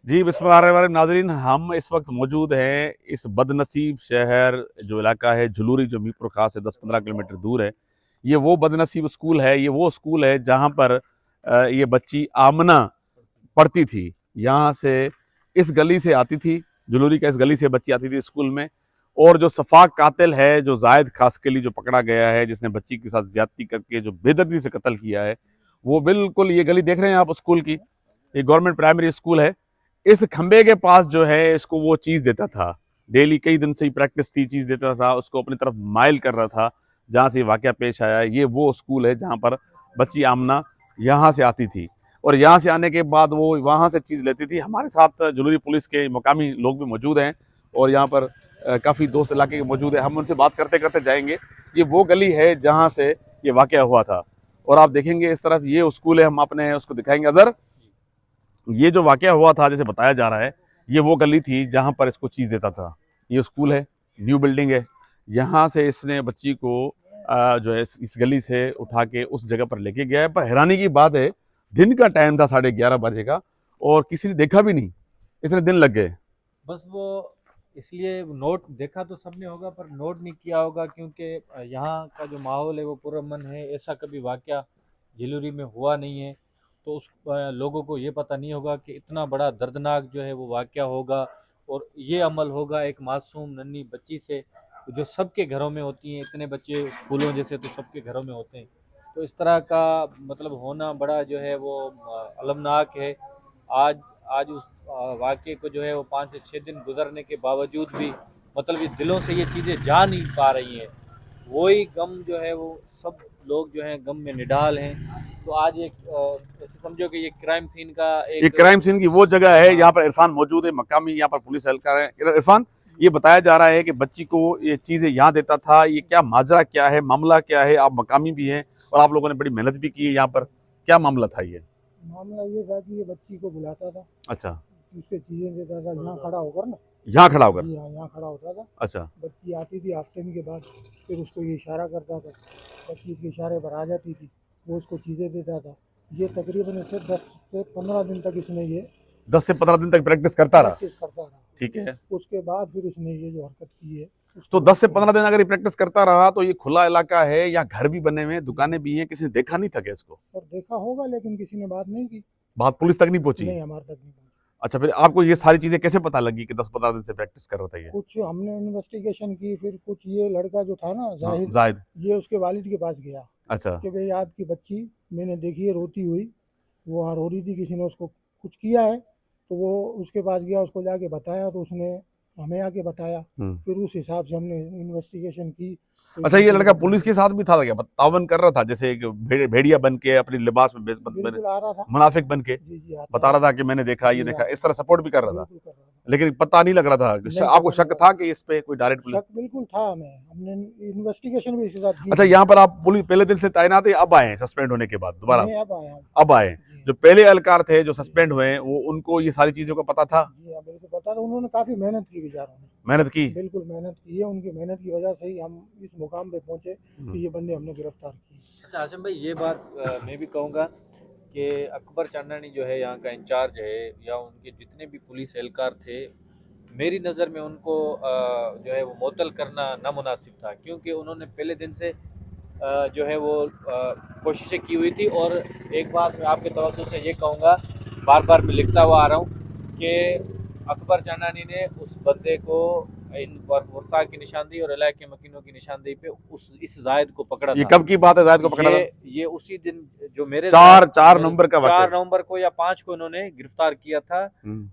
जी, बिस्मिल्लाहिर्रहमानिर्रहीम। नाज़रीन, हम इस वक्त मौजूद हैं इस बदनसीब शहर जो इलाका है झुलूरी, जो मीरपुर खास से 10-15 किलोमीटर दूर है। ये वो बदनसीब स्कूल है, ये वो स्कूल है जहाँ पर ये बच्ची आमना पढ़ती थी। यहाँ से इस गली से आती थी, झुलूरी का इस गली से बच्ची आती थी स्कूल में। और जो सफाक कातिल है, जो जायद खासकली जो पकड़ा गया है, जिसने बच्ची के साथ ज्यादती करके जो बेदर्दी से कत्ल किया है, वो बिल्कुल ये गली देख रहे हैं आप स्कूल की, ये गवर्नमेंट प्राइमरी स्कूल है। इस खंबे के पास जो है इसको वो चीज देता था, डेली कई दिन से ही प्रैक्टिस थी, चीज देता था, उसको अपनी तरफ माइल कर रहा था। जहाँ से वाकया पेश आया, ये वो स्कूल है जहाँ पर बच्ची आमना यहाँ से आती थी। और यहाँ से आने के बाद वो वहाँ से चीज़ लेती थी। हमारे साथ झुलूरी पुलिस के मुकामी लोग भी मौजूद हैं और यहाँ पर काफ़ी दोस्त इलाके के मौजूद है। हम उनसे बात करते करते जाएंगे। ये वो गली है जहाँ से ये वाकया हुआ था। और आप देखेंगे इस तरफ ये स्कूल है, हम अपने उसको दिखाएंगे। अजहर, ये जो वाकया हुआ था जैसे बताया जा रहा है, ये वो गली थी जहाँ पर इसको चीज़ देता था। ये स्कूल है, न्यू बिल्डिंग है। यहाँ से इसने बच्ची को जो है इस गली से उठा के उस जगह पर लेके गया है। पर हैरानी की बात है, दिन का टाइम था, 11:30 बजे का, और किसी ने देखा भी नहीं। इतने दिन लग गए। बस वो इसलिए नोट देखा तो सबने होगा पर नोट नहीं किया होगा क्योंकि यहाँ का जो माहौल है वो पुरअमन है। ऐसा कभी वाकया झिलुरी में हुआ नहीं है। तो उस लोगों को ये पता नहीं होगा कि इतना बड़ा दर्दनाक जो है वो वाकया होगा और ये अमल होगा एक मासूम नन्ही बच्ची से, जो सबके घरों में होती हैं। इतने बच्चे फूलों जैसे तो सबके घरों में होते हैं। तो इस तरह का मतलब होना बड़ा जो है वो अलमनाक है। आज आज उस वाक़ये को जो है वो 5 से 6 दिन गुजरने के बावजूद भी मतलब ये दिलों से ये चीज़ें जा नहीं पा रही हैं। वही गम जो है वो सब लोग जो हैं गम में निढाल हैं। तो आज एक ऐसे समझो कि ये क्राइम सीन का ये एक क्राइम सीन की वो जगह है, हाँ। यहाँ पर इरफान मौजूद है, मकामी यहाँ पर पुलिस एहलकार है। इरफान, ये बताया जा रहा है कि बच्ची को ये चीजें यहाँ देता था, ये क्या माजरा, क्या है मामला, क्या है? आप मकामी भी हैं और आप लोगों ने बड़ी मेहनत भी की है यहाँ पर, क्या मामला था ये? मामला ये था कि ये बच्ची को बुलाता था, अच्छा। उसके चीज़ें देता था यहाँ खड़ा होकर ना। यहाँ खड़ा होकर? जी हाँ, यहाँ खड़ा होता था। अच्छा। बच्ची आती थी आफ्टरनून के बाद, फिर उसको ये इशारा करता था, बच्ची इसके इशारे पर आ जाती थी, वो उसको चीज़ें देता था। ये तकरीबन इससे 10 से 15 दिन तक इसने ये 10 से 15 दिन तक प्रैक्टिस करता रहा? प्रैक्टिस करता रहा। ठीक है। उसके बाद फिर इसने ये जो हरकत की है उसके तो बाद 10 से 15 दिन अगर ये प्रैक्टिस करता रहा तो ये खुला इलाका है, या घर भी बने हुए हैं, दुकानें भी हैं, किसी ने देखा नहीं था क्या इसको? और देखा होगा लेकिन किसी ने बात नहीं की। बात पुलिस तक नहीं पहुंची? नहीं, हमारे तक नहीं पहुंची। अच्छा, फिर आपको ये सारी चीजें कैसे पता लगी कि 10-15 दिन से प्रैक्टिस कर रहा था ये? कुछ हमने इन्वेस्टिगेशन की, फिर कुछ ये लड़का जो था ना हाँ, जाहिद, जाहिद। ये उसके वालिद के पास गया अच्छा। कि भाई आपकी बच्ची मैंने देखी है रोती हुई, वो वहाँ रो रही थी, किसी ने उसको कुछ किया है। तो वो उसके पास गया, उसको जाके बताया, तो उसने हमें आके बताया। फिर उस हिसाब से हमने इन्वेस्टिगेशन की। तो अच्छा, ये लड़का इन्वेस्टिगेशन पुलिस के साथ भी था क्या? तावन कर रहा था, जैसे एक भेड़िया बन के अपने लिबास में बिल्कुल आ रहा था। मुनाफिक बन के जी जी, आता बता रहा रहा था था। कि मैंने देखा, ये जी देखा, हाँ, इस तरह सपोर्ट भी कर रहा था। बिल्कुल कर रहा था। लेकिन पता नहीं लग रहा था, नहीं आपको पता नहीं शक लगा था था। कि इस पे कोई डायरेक्ट पुलिस? शक बिल्कुल था हमें, हमने इन्वेस्टिगेशन भी इसके साथ की अच्छा, थी। यहाँ पर आप पुलिस पहले दिन से तैनात है, अब आए हैं सस्पेंड होने के बाद दोबारा? नहीं, अब आया हूँ। अब आए। जी जो पहले एहलकार थे जो सस्पेंड हुए, वो उनको ये सारी चीजों का पता था? जी हाँ, बिल्कुल पता था। उन्होंने काफ़ी मेहनत की बेचारों ने। मेहनत की? बिल्कुल मेहनत की है, उनकी मेहनत की वजह से ही हम इस मुकाम पे पहुंचे कि ये बंदे हमने गिरफ्तार किए। अच्छा आसिम भाई, ये बात मैं भी कहूँगा कि अकबर चांदानी जो है यहाँ का इंचार्ज है या उनके जितने भी पुलिस एहलकार थे, मेरी नज़र में उनको जो है वो मुअत्तल करना नामुनासिब था। क्योंकि उन्होंने पहले दिन से जो है वो कोशिशें की हुई थी। और एक बात मैं आपके तवज्जो से ये कहूँगा, बार बार मैं लिखता हुआ आ रहा हूँ कि अकबर चांदानी ने उस बंदे को इन वर्षा की निशानदेही और इलाके मकीनों की निशानदेही पे उस इस जायद को पकड़ा ये था। कब की बात है, जायद को पकड़ा था? ये उसी दिन जो मेरे 4 नवंबर का वाकया 4 नवंबर को या 5 को इन्होंने गिरफ्तार किया था।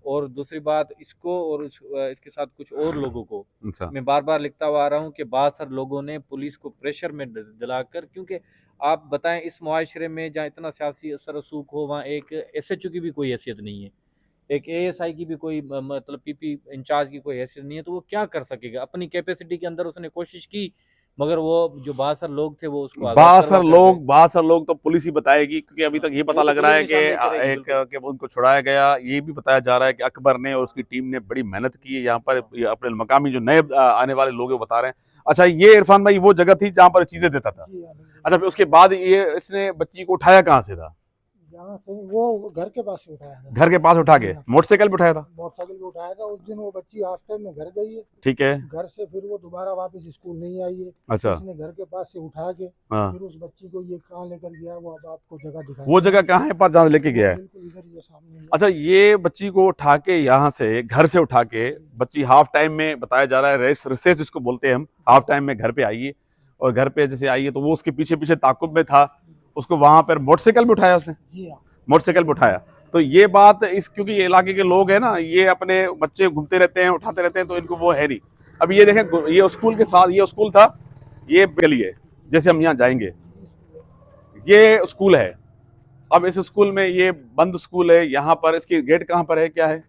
और दूसरी बात, इसको और इसके साथ कुछ और लोगों को अच्छा। मैं बार बार लिखता हुआ आ रहा हूँ कि बासर लोगों ने पुलिस को प्रेशर में दिलाकर, क्योंकि आप बताएं इस मुआशरे में जहाँ इतना सियासी असर रसूख हो वहाँ एक एसएचओ की भी कोई हैसियत नहीं है, एक एएसआई की भी कोई मतलब पीपी इंचार्ज की कोई हैसियत नहीं है। तो वो क्या कर सकेगा? अपनी कैपेसिटी के अंदर उसने कोशिश की, मगर वो जो बासर लोग थे वो उसको आज़ाद करवा कर गए। बासर लोग तो पुलिस ही बताएगी, क्योंकि अभी तक ये पता वो तो लग रहा पुलिस है कि निशानदेही करेगी, एक बिल्कुल। कि उनको छुड़ाया गया। ये भी बताया जा रहा है कि अकबर ने और उसकी टीम ने बड़ी मेहनत की है यहाँ पर। ये अपने मकामी जो नए आने वाले लोग हैं वो बता रहे हैं। अच्छा, ये इरफान भाई वो जगह थी जहाँ पर चीजें देता था? जी हाँ, बिल्कुल। अच्छा, फिर उसके बाद ये इसने बच्ची को उठाया कहाँ से था? जहाँ से वो घर के पास से उठाया था, घर के पास उठा के मोटरसाइकिल पे उठाया था? मोटरसाइकिल पे उठाया था। उस दिन वो बच्ची हॉस्टल में घर गई है, ठीक है। घर से फिर वो दोबारा वापस स्कूल नहीं आई है। अच्छा। उसने घर के पास से उठा के हाँ। फिर उस बच्ची को ये कहाँ लेकर गया, वो अब आपको जगह दिखाई। वो जगह कहाँ है पास जहाँ लेके गया है? बिल्कुल इधर ये सामने है। अच्छा, ये बच्ची को उठा के यहाँ से घर से उठा के बच्ची हाफ टाइम में बताया जा रहा है, रिसेस इसको बोलते हैं हम, हाफ टाइम में घर पे आई है। और घर पे जैसे आई है तो वो उसके पीछे पीछे ताकुब में था, उसको वहां पर मोटरसाइकिल पे उठाया उसने, जी हाँ। मोटरसाइकिल पे उठाया। तो ये बात इस, क्योंकि ये इलाके के लोग हैं ना, ये अपने बच्चे घूमते रहते हैं, उठाते रहते हैं, तो इनको वो है नहीं। अब ये देखें, ये स्कूल के साथ, ये स्कूल था, ये गली है, जैसे हम यहाँ जाएंगे ये स्कूल है। अब इस स्कूल में, ये बंद स्कूल है, यहाँ पर इसकी गेट कहाँ पर है, क्या है,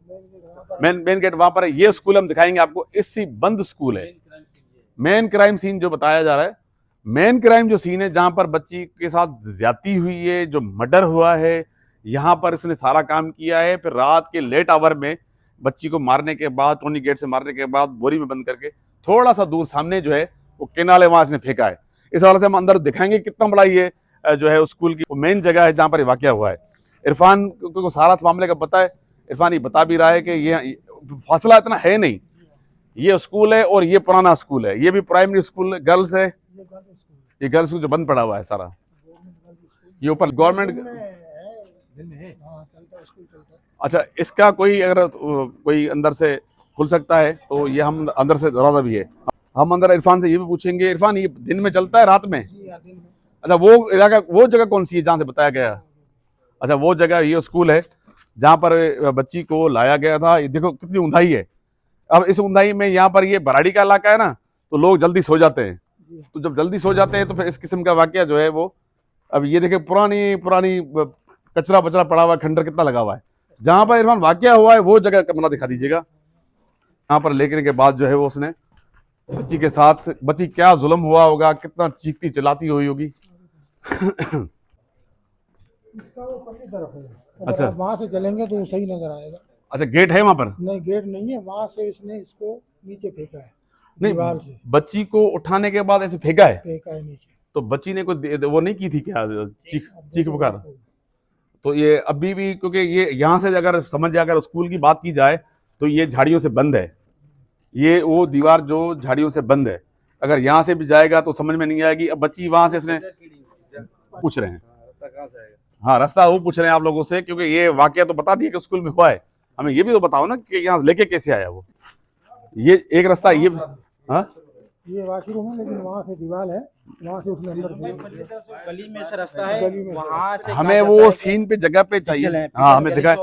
मेन गेट वहां पर है। ये स्कूल हम दिखाएंगे आपको, इसी बंद स्कूल है। मेन क्राइम सीन जो बताया जा रहा है, मेन क्राइम जो सीन है, जहां पर बच्ची के साथ ज्यादती हुई है, जो मर्डर हुआ है, यहाँ पर इसने सारा काम किया है। फिर रात के लेट आवर में बच्ची को मारने के बाद, टोनी गेट से मारने के बाद बोरी में बंद करके थोड़ा सा दूर सामने जो है वो केनाल है, वहां इसने फेंका है। इस हवाले से हम अंदर दिखाएंगे कितना बड़ा ये जो है स्कूल की मेन जगह है जहाँ पर वाकया हुआ है। इरफान को सारा मामले का पता है, इरफान ये बता भी रहा है कि ये फासला इतना है नहीं, ये स्कूल है और ये पुराना स्कूल है, ये भी प्राइमरी स्कूल गर्ल्स है, ये गर्ल्स स्कूल जो बंद पड़ा हुआ है सारा, ये ऊपर गवर्नमेंट। अच्छा, इसका कोई अगर कोई अंदर से खुल सकता है तो ये हम अंदर से दरवाजा भी है, हम अंदर इरफान से ये भी पूछेंगे। इरफान, ये दिन में चलता है रात में? अच्छा, वो इलाका, वो जगह कौन सी है जहाँ से बताया गया? अच्छा, वो जगह ये स्कूल है जहाँ पर बच्ची को लाया गया था। ये देखो कितनी ऊंचाई है। अब इस ऊंचाई में यहाँ पर ये बराड़ी का इलाका है ना, तो लोग जल्दी सो जाते हैं, तो जब जल्दी सो जाते हैं तो फिर इस किस्म का वाकया जो है वो, अब ये देखे पुरानी पुरानी कचरा बचरा पड़ा हुआ है, खंडर कितना लगा हुआ है। जहाँ पर इरफान वाकया हुआ है वो जगह कमरा दिखा दीजिएगा। यहाँ पर लेकर के बाद जो है वो उसने बच्ची के साथ, बच्ची क्या जुल्म हुआ होगा, कितना चीखती चिल्लाती हुई होगी। अच्छा, वहाँ से चलेंगे तो सही नजर आएगा। अच्छा, गेट है वहां पर? नहीं, गेट नहीं है, वहाँ से इसने इसको नीचे फेंका है, नहीं, दीवार से बच्ची को उठाने के बाद ऐसे फेंका है? फेंका है नीचे। तो बच्ची ने कोई वो नहीं की थी क्या, चीख पुकार? तो ये अभी भी, क्योंकि ये यहाँ से अगर समझ जाए, अगर स्कूल की बात की जाए तो ये झाड़ियों से बंद है, ये वो दीवार जो झाड़ियों से बंद है, अगर यहाँ से भी जाएगा तो समझ में नहीं आएगी। अब बच्ची वहां से, इसने पूछ रहे हैं, हाँ रास्ता वो पूछ रहे हैं आप लोगों से, क्योंकि ये वाकया तो बता दिया कि स्कूल में हुआ है, हमें ये भी तो बताओ ना कि यहाँ लेके कैसे आया वो। ये एक रास्ता, ये हाँ, ये वाशरूम है, लेकिन वहाँ से दीवार है, वहाँ से उसने अंदर गली में से रास्ता है, वहाँ से हमें वो सीन पे जगह पे चाहिए। हाँ, हमें दिखाए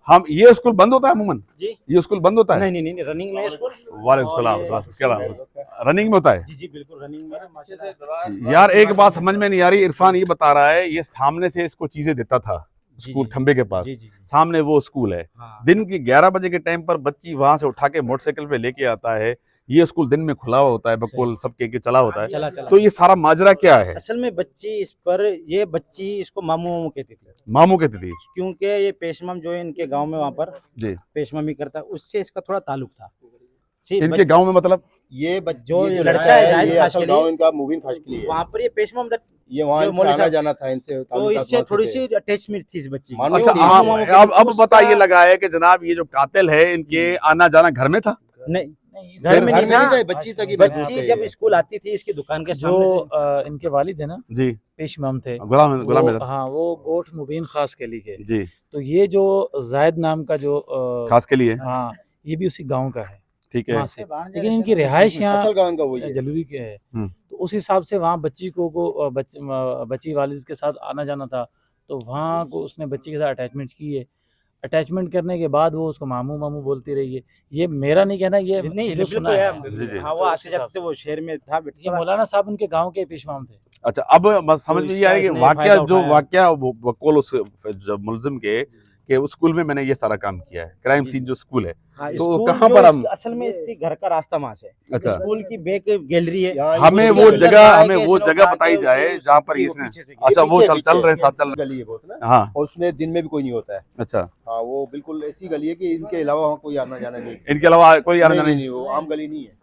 हम। ये स्कूल बंद होता है अमूमन? जी, ये स्कूल बंद होता है? नहीं, रनिंग में स्कूल। वालेकुम सलाम, क्या बात है, रनिंग में होता है? जी बिल्कुल रनिंग में। यार एक बात समझ में नहीं आ रही, इरफान ये बता रहा है ये सामने से इसको चीजें देता था स्कूल खंबे के पास, सामने वो स्कूल है। दिन की 11 बजे के टाइम पर बच्ची वहां से उठा के मोटरसाइकिल पे लेके आता है, ये स्कूल दिन में खुला हुआ होता है, बिल्कुल सबके के चला होता है। चला। तो ये सारा माजरा क्या है? असल में बच्ची इस पर, ये बच्ची इसको मामू मामू कहती थी, मामू कहती थी, क्योंकि ये पेशमम जो है इनके गांव में, वहाँ पर जी पेशममी करता है, उससे इसका थोड़ा ताल्लुक था। इनके गांव में, मतलब ये जो ये लड़का है ये असल गांव इनका मुबीन खास के लिए, वहाँ पर ये पेशमम, ये वहाँ जो इनसे मौलवी आना साहब- जाना था, इनसे तो इससे थोड़ी सी अटैचमेंट थी इस बच्ची की। मानो अच्छा, पेशमम मामू अब पता ये लगा है कि जनाब ये जो कातिल है, इनके आना जाना घर में था? नहीं, घर में नहीं था। था, बच्ची तक ही बच्ची जब स्कूल आती थी इसकी दुकान के जो सामने से। इनके वालिद है ना, जी, पेश इमाम थे, गुलाम वो, हाँ, वो गोठ मुबीन खास के लिए के। जी, तो ये जो जायद नाम का जो खास के लिए, हाँ, ये भी उसी गांव का है, ठीक है। वहाँ से, लेकिन इनकी रिहाइश यहाँ असल गांव का वही है। जलूरी के है। हम्म। तो उस हिसाब से वहाँ बच्ची को बच्ची वालिद के साथ आना जाना था, तो वहाँ को उसने बच्ची के साथ अटैचमेंट की है। अटैचमेंट करने के बाद वो उसको मामू मामू बोलती रही है। ये मेरा नहीं कहना, ये नहीं, जो सुना है। जी, जी। हाँ, वो आते जाते वो शहर में था। ये मौलाना साहब उनके गांव के पेश इमाम थे। अच्छा, अब बस समझ में ये आ रही है कि इसने वाकया फायदा जो उठाया। वाकया बकौल उस जब मुलजिम के उस स्कूल में मैंने ये सारा काम किया है, क्राइम सीन जो स्कूल है। हाँ, तो स्कूल कहाँ जो पर हम, असल में इसकी घर का रास्ता वहाँ से, अच्छा, स्कूल की बैक गैलरी है। यहाँ हमें ये वो गली जगह, है, हमें वो जगह बताई जाए जहाँ पर इसने, अच्छा वो चल रहे साथ चल रहे, गली है बहुत ना, हाँ, और उसमें दिन में भी कोई नहीं होता है। अच्छा, हाँ, वो बिल्कुल ऐसी गली है कि इनके अलावा वहाँ कोई आना जाना नहीं। इनके अलावा कोई आना नहीं, नहीं? वो आम गली नहीं है।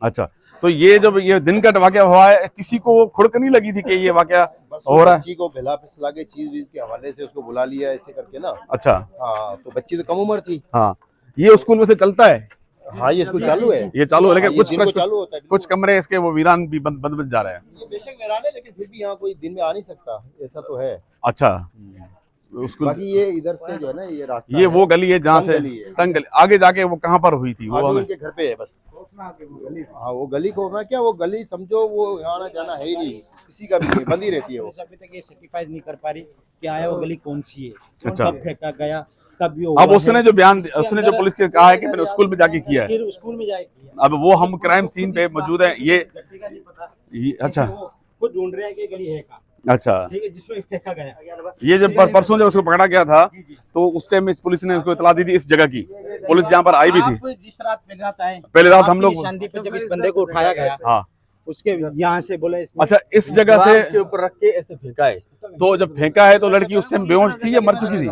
अच्छा, तो ये जब ये दिन का वाकया हुआ है, किसी को खुड़क नहीं लगी थी कि ये वाकया हो रहा है। बच्ची को बिला फिसला के चीज वीज के हवाले से उसको बुला लिया ऐसे करके ना। अच्छा, हाँ, तो बच्ची तो कम उम्र थी। हाँ, ये स्कूल में से चलता है, हाँ, ये स्कूल चालू है। ये चालू है, लेकिन ये कुछ दिन को चालू होता है। कुछ कमरे इसके वो वीरान भी बंद बंद जा रहे हैं। ये बेशक वीरान है, लेकिन फिर भी यहाँ कोई दिन में आ नहीं सकता, ऐसा तो है। अच्छा, स्कूल बाकी ये इधर से जो है ना, ये रास्ता ये वो गली है जहाँ तंग से गली है। तंग गली, आगे जाके वो कहाँ पर हुई थी वो आगे हमें उनके घर पे है बस। हाँ, वो गली को ना, क्या वो गली समझो वो आना जाना है ही नहीं, किसी का भी नहीं, बंद ही रहती है वो। अभी तक ये सर्टिफाइड नहीं कर पा रही कि आया वो गली कौन सी है, अच्छा। कब फेंका गया, कब ये अब हुआ उसने है। जो बयान, इसके उसने जो अंदर पुलिस के कहा है कि मैंने स्कूल में जाके किया है, स्कूल में जाके किया। अब वो हम क्राइम सीन पे मौजूद है। ये व्यक्ति का नहीं पता, अच्छा वो खुद ढूंढ रहे हैं कि गली है कहाँ, अच्छा, ठीक है, जिसमें फेंका गया। ये जब परसों जब उसको पकड़ा गया था तो उस टाइम इस पुलिस ने उसको इतला दी थी इस जगह की, पुलिस यहाँ पर आई भी थी। आप जिस रात पहले रात आए, पहले रात हम आपकी लोग, निशानदेही पे जब इस बंदे को उठाया गया, हाँ, उसके यहाँ से बोला इसमें अच्छा, इस जगह दीवार के से ऊपर रख के ऐसे फेंका है। तो जब फेंका है तो लड़की उस टाइम बेहोश थी या मर चुकी थी?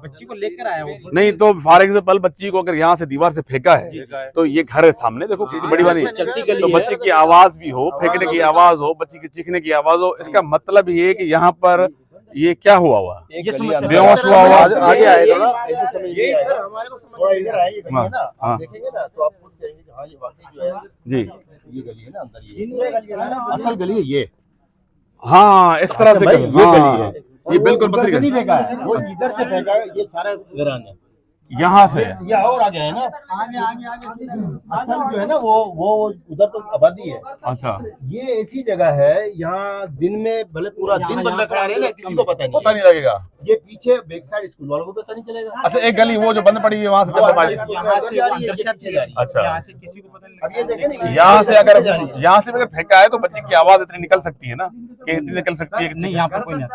बच्ची को लेकर आया वो। नहीं, तो फॉर एग्जाम्पल बच्ची को अगर यहाँ से दीवार से फेंका है तो ये घर है सामने, देखो कितनी बड़ी बात है, चलती गली तो है। बच्ची की आवाज भी हो, फेंकने की आवाज हो, बच्ची की चीखने की आवाज हो, इसका मतलब ये है कि यहाँ पर ये क्या हुआ एक ये गली समस्या अंदर- बेहोश हुआ हुआ आगे आए यही थोड़ा, बात ऐसे समझ यही लीजिए। सर हमारे को समझ थोड़ा इधर आए, ये गली है ना, हाँ। आप देखेंगे ना तो आप खुद कहेंगे कि हाँ, ये वाकई जो है जी, ये गली है ना अंदर, ये असल गली है ये। हाँ, इस तरह से भाई, कर- ये हाँ, गली है। ये बिल्कुल उधर पतली से गली, नहीं फेंका है, वो इधर से फेंका है, ये सारा वीरान है। यहाँ से ये और आगे है ना, असल जो है ना वो उधर तो आबादी है। अच्छा, ये ऐसी जगह है, यहाँ दिन में भले पूरा दिन बंदा खड़ा रहे ना, किसी को पता पता नहीं। नहीं लगेगा। ये पीछे बैक साइड स्कूल वालों को पता नहीं चलेगा। अच्छा, एक गली वो जो बंद पड़ी हुई है वहां से जब दबाई, यहाँ से वो अंदर से आती है। अच्छा, यहाँ से किसी को पता नहीं अब ये देखें ना, यहाँ से अगर फेंका है तो बच्ची की आवाज इतनी निकल सकती है ना, कि इतनी निकल सकती है कि नहीं, यहाँ पर कोई नहीं आता।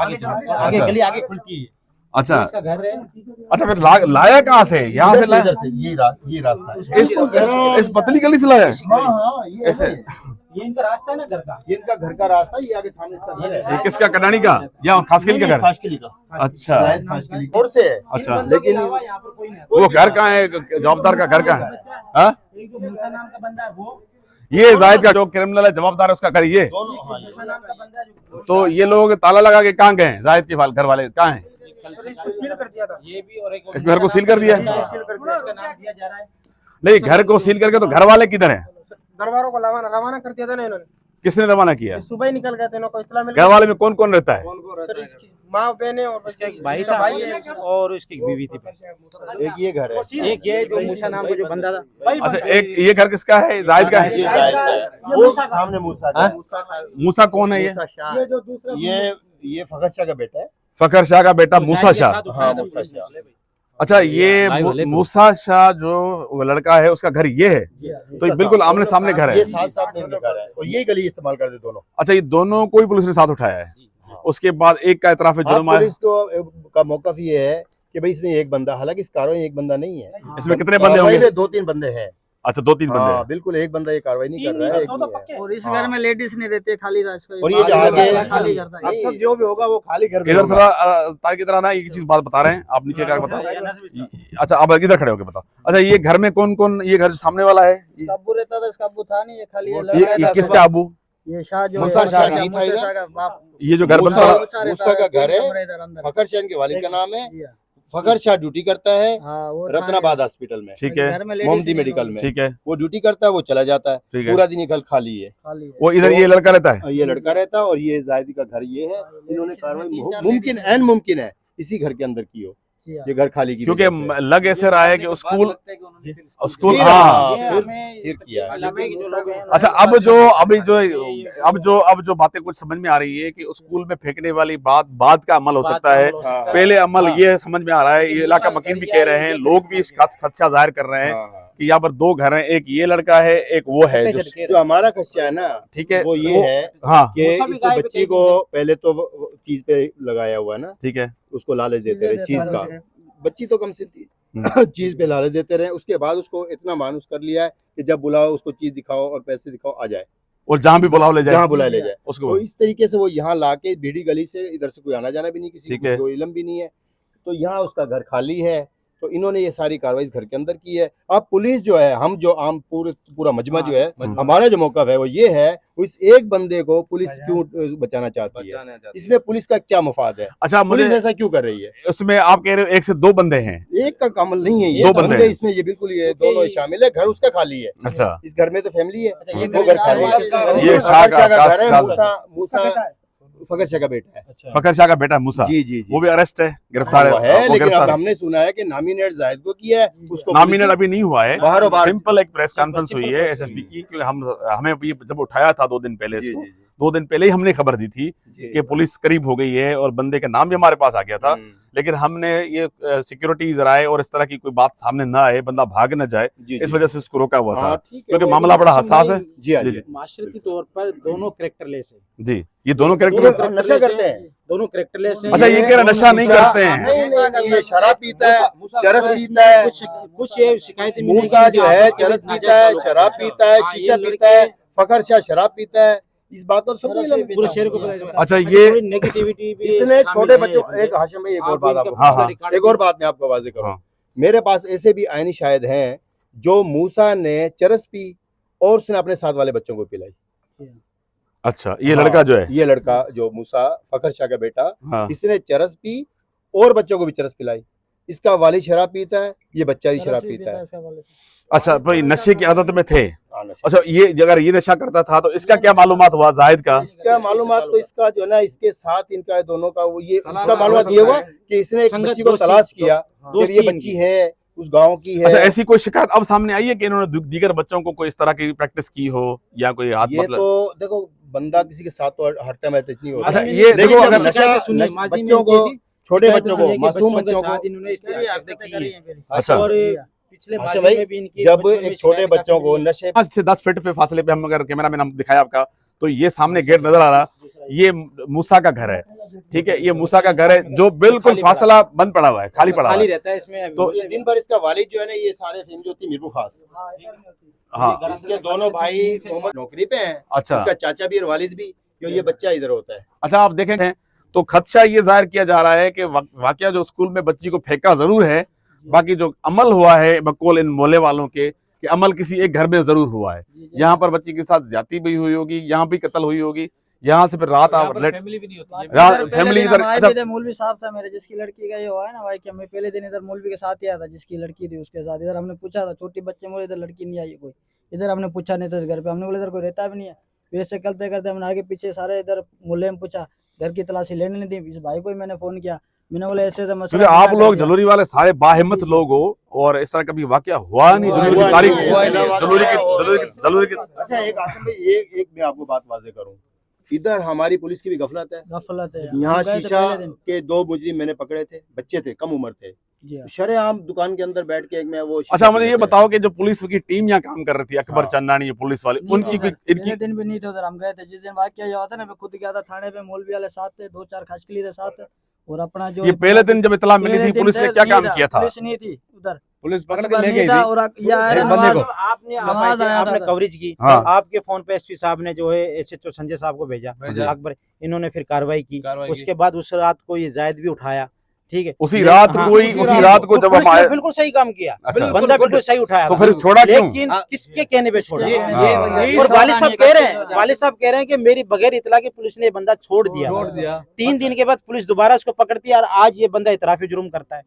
आगे चलो, आगे अच्छा। गली आगे खुलती है, अच्छा, उसका घर है। अच्छा, फिर लाया कहाँ से? यहाँ से लाया, इधर से ये रास्ता है। इस पतली गली से लाया? हाँ, ये ऐसे? ये इनका रास्ता है ना घर का। ये इनका घर का रास्ता, ये आगे सामने इसका घर है। ये किसका, कनानी का या खासकिल का घर? खासकिली का। अच्छा, शायद खासकिली रोड से है। अच्छा, लेकिन यहाँ पर कोई नहीं आता। वो घर कहाँ है, जवाबदार का घर कहाँ है? हाँ? एक जो मूसा नाम का बंदा है वो, ये जाहिद का जो क्रिमिनल है, जवाबदार है, उसका घर ये। दोनों, हाँ, ये। मूसा नाम का बंदा है जो तो ये लोग ताला लगा के कहाँ गए? जाहिद के घर वाले कहाँ हैं? सर, इसको सील कर दिया था। ये भी और एक इस घर को सील कर दिया? सील कर दिया, इसका नाम दिया जा रहा है। नहीं, घर को सील करके तो घर वाले किधर हैं? घर वालों को रवाना कर दिया था ना इन्होंने, किसने रवाना किया? सुबह ही निकल गए थे, इन्हों को इतला मिल घर वाले में कौन कौन रहता है? सर, इसकी माँ बहने और इसका एक भाई इसका था भाई है। और उसकी एक बीवी थी। एक ये घर है। एक ये जो मूसा नाम का जो बंदा था, अच्छा, एक ये घर किसका है? जाहिद का ये है? जाहिद का है। वो सामने मूसा का है। मूसा कौन है ये? ये जो दूसरा ये फखर शाह का बेटा है। फखर शाह का बेटा मूसा शाह। हाँ, मूसा शाह। अच्छा, ये मूसा शाह जो वो लड़का है उसका घर ये है, तो ये बिल्कुल आमने सामने घर ये है। साथ साथ नहीं घर है, और ये गली इस्तेमाल करते दोनों। अच्छा, ये दोनों को ही पुलिस ने साथ उठाया है। उसके बाद एक का इतराफ हाँ, जुर्म आया। पुलिस को का मौकफ ये है कि भाई इसमें एक बंदा, हालांकि इस कार्रवाई में एक बंदा नहीं है, इसमें कितने बंदे कार्रवाई होंगे? में 2-3 बंदे हैं। अच्छा, 2-3 बंदे हाँ, हैं। बिल्कुल एक बंदा ये कार्रवाई नहीं कर रहा है, एक ही है। और इस हाँ। घर में लेडीज नहीं रहते, खाली था इसका। और ये जहाँ से खाली घर था। अक्सर जो भी होगा वो खाली घर में इधर होगा। थोड़ा ताकि की तरह ना एक चीज बात बता रहे हैं आप, नीचे क्या बताओ। अच्छा, आप इधर खड़े होके बताओ। अच्छा, ये घर में कौन कौन, ये घर सामने वाला है, इसका अब्बू रहता था, इसका अब्बू था नहीं, ये खाली ये ये किसका अबू? ये शाह जो मूसा है, शाह मूसा नहीं था इधर? शाह का बाप। ये जो घर बनता मूसा- है, मूसा का घर है। कमरे इधर अंदर। फखर शाह के वालिद का नाम है। जी हाँ। फखर शाह ड्यूटी करता है हाँ, वो था रत्नाबाद हॉस्पिटल में, ठीक है, घर में ladies मोहम्मदी नहीं मेडिकल रहती। में। ठीक है, वो ड्यूटी करता है, वो चला जाता है, ठीक है। पूरा दिन ये घर खाली है। खाली है। वो इधर ये लड़का रहता है। ये लड़का रहता है और ये जायदी का घर ये है। इन्होंने कार्रवाई तीन-चार मुमकिन ladies एन मुमकिन है इसी घर के अंदर की हो, जी हाँ। ये घर खाली की क्योंकि वजह से। लग ऐसे रहा है कि स्कूल फिर हाँ। हाँ, ये फिर हमें फिर किया है। इलाके के जो लोग हैं, अच्छा, अब जो बातें कुछ समझ में आ रही है कि स्कूल में फेंकने वाली बात बाद का अमल हो सकता है। हाँ। पहले अमल ये समझ में आ रहा है, ये इलाका मकीन भी कह रहे हैं, लोग भी इस खदशा जाहिर कर रहे हैं हाँ, हाँ। कि यहाँ पर 2 घर हैं, एक ये लड़का है, एक वो है जो हमारा खर्चा है ना, ठीक है, वो ये है हाँ, कि वो सब इस गायब बच्ची को पहले तो वो चीज पे लगाया हुआ है ना, ठीक है, उसको लालच देते रहे चीज का। बच्ची तो कम से थी, हम्म। चीज पे लालच देते रहे। उसके बाद उसको इतना मानूस कर लिया है कि जब बुलाओ उसको चीज दिखाओ और पैसे दिखाओ, आ जाए, और जहाँ भी बुलाओ ले जहाँ जाए बुलाए ले जाए। उसको। तो इस तरीके से वो यहाँ लाके भीड़ी गली से, इधर से कोई आना जाना भी नहीं, किसी ठीक को है। कोई इलम भी नहीं है, तो यहाँ उसका घर खाली है। तो इन्होंने ये सारी कार्रवाई इस घर के अंदर की है। अब पुलिस जो है, हम जो आम पूरा मजमा जो है, हमारा जो मौक़िफ़ है वो ये है, इस एक बंदे को पुलिस क्यों बचाना चाहती है, इसमें पुलिस का क्या मुफाद है? अच्छा, पुलिस मुझे ऐसा क्यों कर रही है? उसमें आप कह रहे हो 1 से 2 बंदे हैं। एक का काम नहीं है, ये दो बंदे हैं। इसमें ये बिल्कुल ये दोनों शामिल है। घर उसका खाली है, अच्छा, इस घर में तो फैमिली है, ये वो घर खाली है। ये शाह का घर है, कास- मूसा फकर शाह का बेटा है। अच्छा फखर शाह का बेटा मूसा, जी जी जी, वो भी अरेस्ट है, गिरफ्तार वो है, है। वो लेकिन अब गिरफ्तार है। हमने सुना है कि नामिनेट जाहिद को किया है, उसको नॉमिनेट अभी नहीं हुआ है, बाहर सिंपल एक प्रेस कॉन्फ्रेंस हुई है एसएसपी की, क्योंकि हमें ये जब उठाया था 2 दिन पहले जी, इसको, जी, जी, 2 दिन पहले ही हमने खबर दी थी जी। कि पुलिस करीब हो गई है और बंदे का नाम भी हमारे पास आ गया था। लेकिन हमने ये सिक्योरिटी जराए और इस तरह की कोई बात सामने ना आए, बंदा भाग न जाए, जी, इस जी। वजह से इसको रोका हुआ था, हाँ, ठीक है, क्योंकि वो मामला बड़ा हसास है। जी हाँ, जी, जी। जी। माशरती तौर पर दोनों कैरेक्टरलेस है, जी, ये दोनों दोनों कैरेक्टर। नशा करते हैं। दोनों कैरेक्टरलेस है। अच्छा, ये कह रहे नशा नहीं करते हैं। नहीं, ये शराब पीता है, चरस पीता है। कुछ ये शिकायतें मिली मूसा जो है चरस पीता है, शराब पीता है, शीशा पीता है, फखर शाह शराब पीता है। इस बात पर सबको इल्म है। पूरे शहर को पता है। अच्छा, ये नेगेटिविटी भी इसने शामिल छोटे है बच्चों, इसमें। एक हाशिम भाई, एक और आप बात इनका आपको, हाँ, हाँ। रिकॉर्ड एक और बात मैं आपको वाज़ेह करूं। हाँ। मेरे पास ऐसे भी आईनी शाहिद हैं जो मूसा ने चरस पी और उसने अपने साथ वाले बच्चों को पिलाई। अच्छा, ये हाँ, लड़का जो है, ये लड़का जो मूसा फखर शाह का बेटा, हाँ, इसने चरस पी और बच्चों को भी चरस पिलाई। इसका वालिद शराब पीता है, ये बच्चा भी शराब पीता है। अच्छा भाई, नशे की आदत में थे। हाँ, नशे। अच्छा, ये अगर ये नशा करता था तो इसका क्या मालूमात हुआ जाहिद का? इसका मालूमात तो इसका जो है ना, इसके साथ इनका दोनों का वो ये इसका मालूमात ये हुआ कि इसने एक संगत बच्ची को दोस्ती- तलाश किया कि दोस्ती ये बच्ची है, उस गांव की है। अच्छा, ऐसी कोई शिकायत अब सामने आई है कि इन्होंने दीगर बच्चों को कोई इस तरह की प्रैक्टिस की हो या कोई हाथ ये मतलब? तो देखो, बंदा किसी के साथ तो हर टाइम अटैच नहीं होता। अच्छा, माजी में ये लेकिन देखो, जब अगर शिकायतें नशा- सुनी, नशा- माजी में बच्चों को, जैसी छोटे शिकायतें बच्चों सुनी को, है कि मासूम बच्चों के बच्चों को। साथ इन्होंने इस हरकतें की है। अच्छा, और पिछले अच्छा माजी भाई, में भी इनकी जब बचपन में एक छोटे शिकायतें बच्चों को काफी नशे 5 से 10 फीट पे फासले पे हम अगर कैमरा में हम दिखाया आपका, तो ये सामने गेट नजर आ रहा, ये मूसा का घर है, ठीक है, ये मूसा का घर है जो बिल्कुल फासला बंद पड़ा हुआ है, खाली पड़ा हुआ खाली है। रहता है इसमें। तो ये दिन भर इसका वालिद जो है ना, ये सारे फैमिली होती है मीरपुर खास। हाँ, इसके दोनों भाई मोहम्मद नौकरी पे हैं, अच्छा, उसका चाचा भी और वालिद भी, जो ये बच्चा इधर होता है। अच्छा, आप देखें तो खदशा ये जाहिर किया जा रहा है कि वाकया जो स्कूल में बच्ची को फेंका जरूर है, बाकी जो अमल हुआ है बकौल इन मोहल्ले वालों के कि अमल किसी एक घर में जरूर हुआ है। यहाँ पर बच्ची के साथ जाती भी हुई होगी, यहाँ भी कत्ल हुई होगी, यहाँ से फिर रात फैमिली भी नहीं होती है। रात फैमिली इधर। अच्छा, मौलवी साहब था मेरे, जिसकी लड़की का ये हुआ है ना भाई, कि मैं पहले दिन इधर मौलवी के साथ ही आया था, जिसकी लड़की थी उसके साथ। इधर हमने पूछा था, छोटी बच्चे मोड़े, इधर लड़की नहीं आई कोई। इधर हमने पूछा नहीं था इस घर पे, हमने बोला इधर कोई रहता भी नहीं है। फिर ऐसे करते करते हमने आगे पीछे सारे इधर मोहल्ले में पूछा, घर की तलाशी लेने नहीं दी। इस भाई को ही मैंने फोन किया, मैंने बोला ऐसे ऐसे मसला क्योंकि आप कर लोग दिया। जलूरी वाले सारे बाहिम्मत लोग हो और इस तरह कभी वाकया हुआ नहीं जलूरी की तारीख में। जलूरी की अच्छा, एक आसिम भाई, एक मैं आपको बात वाज़ेह करूं, इधर हमारी पुलिस की भी गफलत है। गफलत है। यहाँ हम गए थे शीशा पहले दिन। के 2 मुजरिम मैंने पकड़े थे, बच्चे थे, कम उम्र थे, जी हाँ। शरेआम दुकान के अंदर बैठ के एक मैं वो शीशा अच्छा, पी मुझे ये रहे थे। बताओ कि जो पुलिस की टीम यहाँ काम कर रही थी, अकबर हाँ। चंदानी ये पुलिस वाले, नहीं उनकी थे कोई उधर, पहले इनकी दिन भी नहीं थे उधर। हम गए थे जिस दिन वाकया हुआ था ना, मैं खुद गया था थाने पे, मौलवी वाले साथ थे, 2-4 खासकली थे साथ, और अपना जो ये पहले दिन जब इतला मिली पहले थी दिन पुलिस ने थे, क्या नहीं काम था, किया था? पुलिस नहीं थी उधर, पुलिस पकड़ के अकबर ले नहीं गई था, थी। और ये आया एक ना बंदे नवाज, को। आपने नवाज आया आपने था। कवरेज की, हाँ। आपके फोन पे एसपी साहब ने जो है एसएचओ संजय साहब को भेजा अकबर, इन्होंने फिर कार्रवाई की। उसके बाद उस रात को ये जायद भी उठाया, ठीक है, उसी रात हाँ, उसी रात को जब पुलिस हम ने आए, बिल्कुल सही काम किया, अच्छा, बंदा बिल्कुल सही उठाया तो था। फिर छोड़ा क्यों? लेकिन किसके कहने पे छोड़ा? यही और वालिद सावधानी साहब कह रहे हैं, करते हैं। वालिद साहब कह रहे हैं कि मेरी बगैर इतला के पुलिस ने ये बंदा छोड़ दिया। 3 दिन के बाद पुलिस दोबारा उसको पकड़ती है और आज ये बंदा इतराफी जुर्म करता है।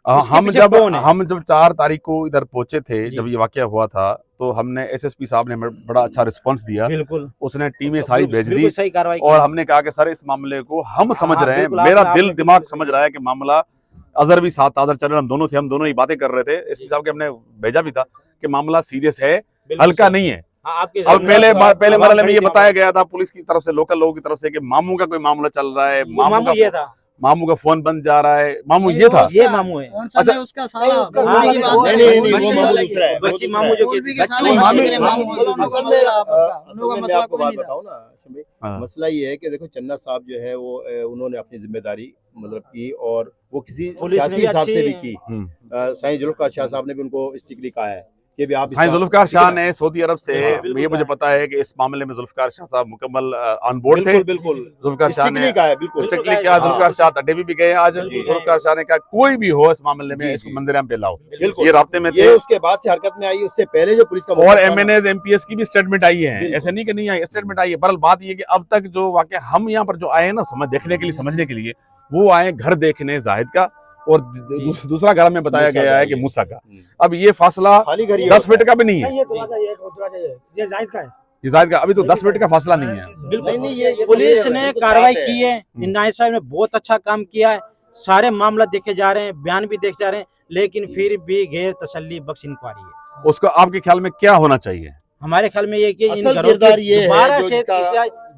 इसके हम पीछे जब कौन है? हम जब 4 तारीख को इधर पहुंचे थे, जी। जब ये वाकया हुआ था, तो हमने एसएसपी साहब ने हमें बड़ा अच्छा रिस्पांस दिया, बिल्कुल उसने टीमें सारी भेज दी बिल्कुल सही कार्रवाई और हमने कहा कि सर इस मामले को हम समझ हाँ, रहे हैं, बिल्कुल, मेरा आपने- दिल आपने दिमाग बिल्कुल समझ सही रहा है कि मामला, अजहर भी साथ था, अजहर चरण हम दोनों थे, हम दोनों ही बातें कर रहे थे, एसपी साहब के हमने भेजा भी था कि मामला सीरियस है, बिल्कुल हल्का सही। नहीं है। हाँ, आपके अब पहले जवाब मरहले में ये खड़ी बताया गया था पुलिस की तरफ से, लोकल लोगों की तरफ से कि मामू का कोई मामला चल रहा है, मामू ये था, मामू का फोन बंद जा रहा है, मामू नहीं, ये वो था। ये मामू है। कौन सा अच्छा, नहीं, उसका साला उसका मौलवी की साला- बात नहीं, है। नहीं, नहीं, वो बच्ची मामू साले दूसरा है, की- वो बच्ची दूसरा मामू है। जो मौलवी के बच्ची साले मामू- मौलवी के मामू- मामू- असल में मसला आपस का। असल उन लोग में का मैं मसला आपको कोई बात नहीं था। बताऊं ना आशिम भाई, हाँ। मसला ये है कि देखो चन्ना साहब जो है वो उन्होंने अपनी जिम्मेदारी मतलब की और वो किसी पुलिस ने सियासी भी हिसाब से भी अच्छी- की। साईं जुल्फकार शाह साहब ने भी उनको स्ट्रिक्टली कहा है कि भी आप साईं इसका- जुल्फकार शाह ने सऊदी अरब से, बिल्कुल ये मुझे पता है कि इस मामले में जुल्फकार शाह साहब मुकम्मल ऑन बोर्ड थे। बिल्कुल बिल्कुल जुल्फकार शाह ने स्ट्रिक्टली कहा है, बिल्कुल स्ट्रिक्टली किया, जुल्फकार शाह अड्डे भी गए आज। बिल्कुल। जुल्फकार शाह ने कहा कोई भी हो इस मामले में जी, इसको जी। मंदिर पे लाओ, बिल्कुल ये राब्ते में ये थे। उसके बाद से हरकत में आई, उससे पहले जो पुलिस का और मौका था ना- एमएनएस एमपीएस की भी स्टेटमेंट आई है, बिल्कुल। ऐसे नहीं कि नहीं आई, स्टेटमेंट आई है। बहरहाल बात ये कि अब तक जो वाकया हम यहाँ पर जो आए हैं ना समझ देखने के लिए, समझने के लिए, वो आए घर देखने जाहिद का, और दूसरा घर में बताया मूसा गया का है कि ये। मूसा का। अब ये फासला खाली घर ये 10 होता फीट है। का भी नहीं है, ये दरवाजा ये दरवाजा ये जायद का है। ये जाहिद का अभी तो 10 फीट का फासला नहीं है। नहीं नहीं ये पुलिस ने बिल्कुल कार्रवाई साफ है। की है, नायब साहब ने बहुत अच्छा काम किया है, सारे मामला देखे जा रहे हैं, बयान भी देखे जा रहे हैं, लेकिन फिर भी गैर तसल्ली बख्श इंक्वायरी है। उसको आपके ख्याल में क्या होना चाहिए? हमारे ख्याल में ये कि इन असल घरों किरदार की ये है दोबारा जो से जिसका- इसे-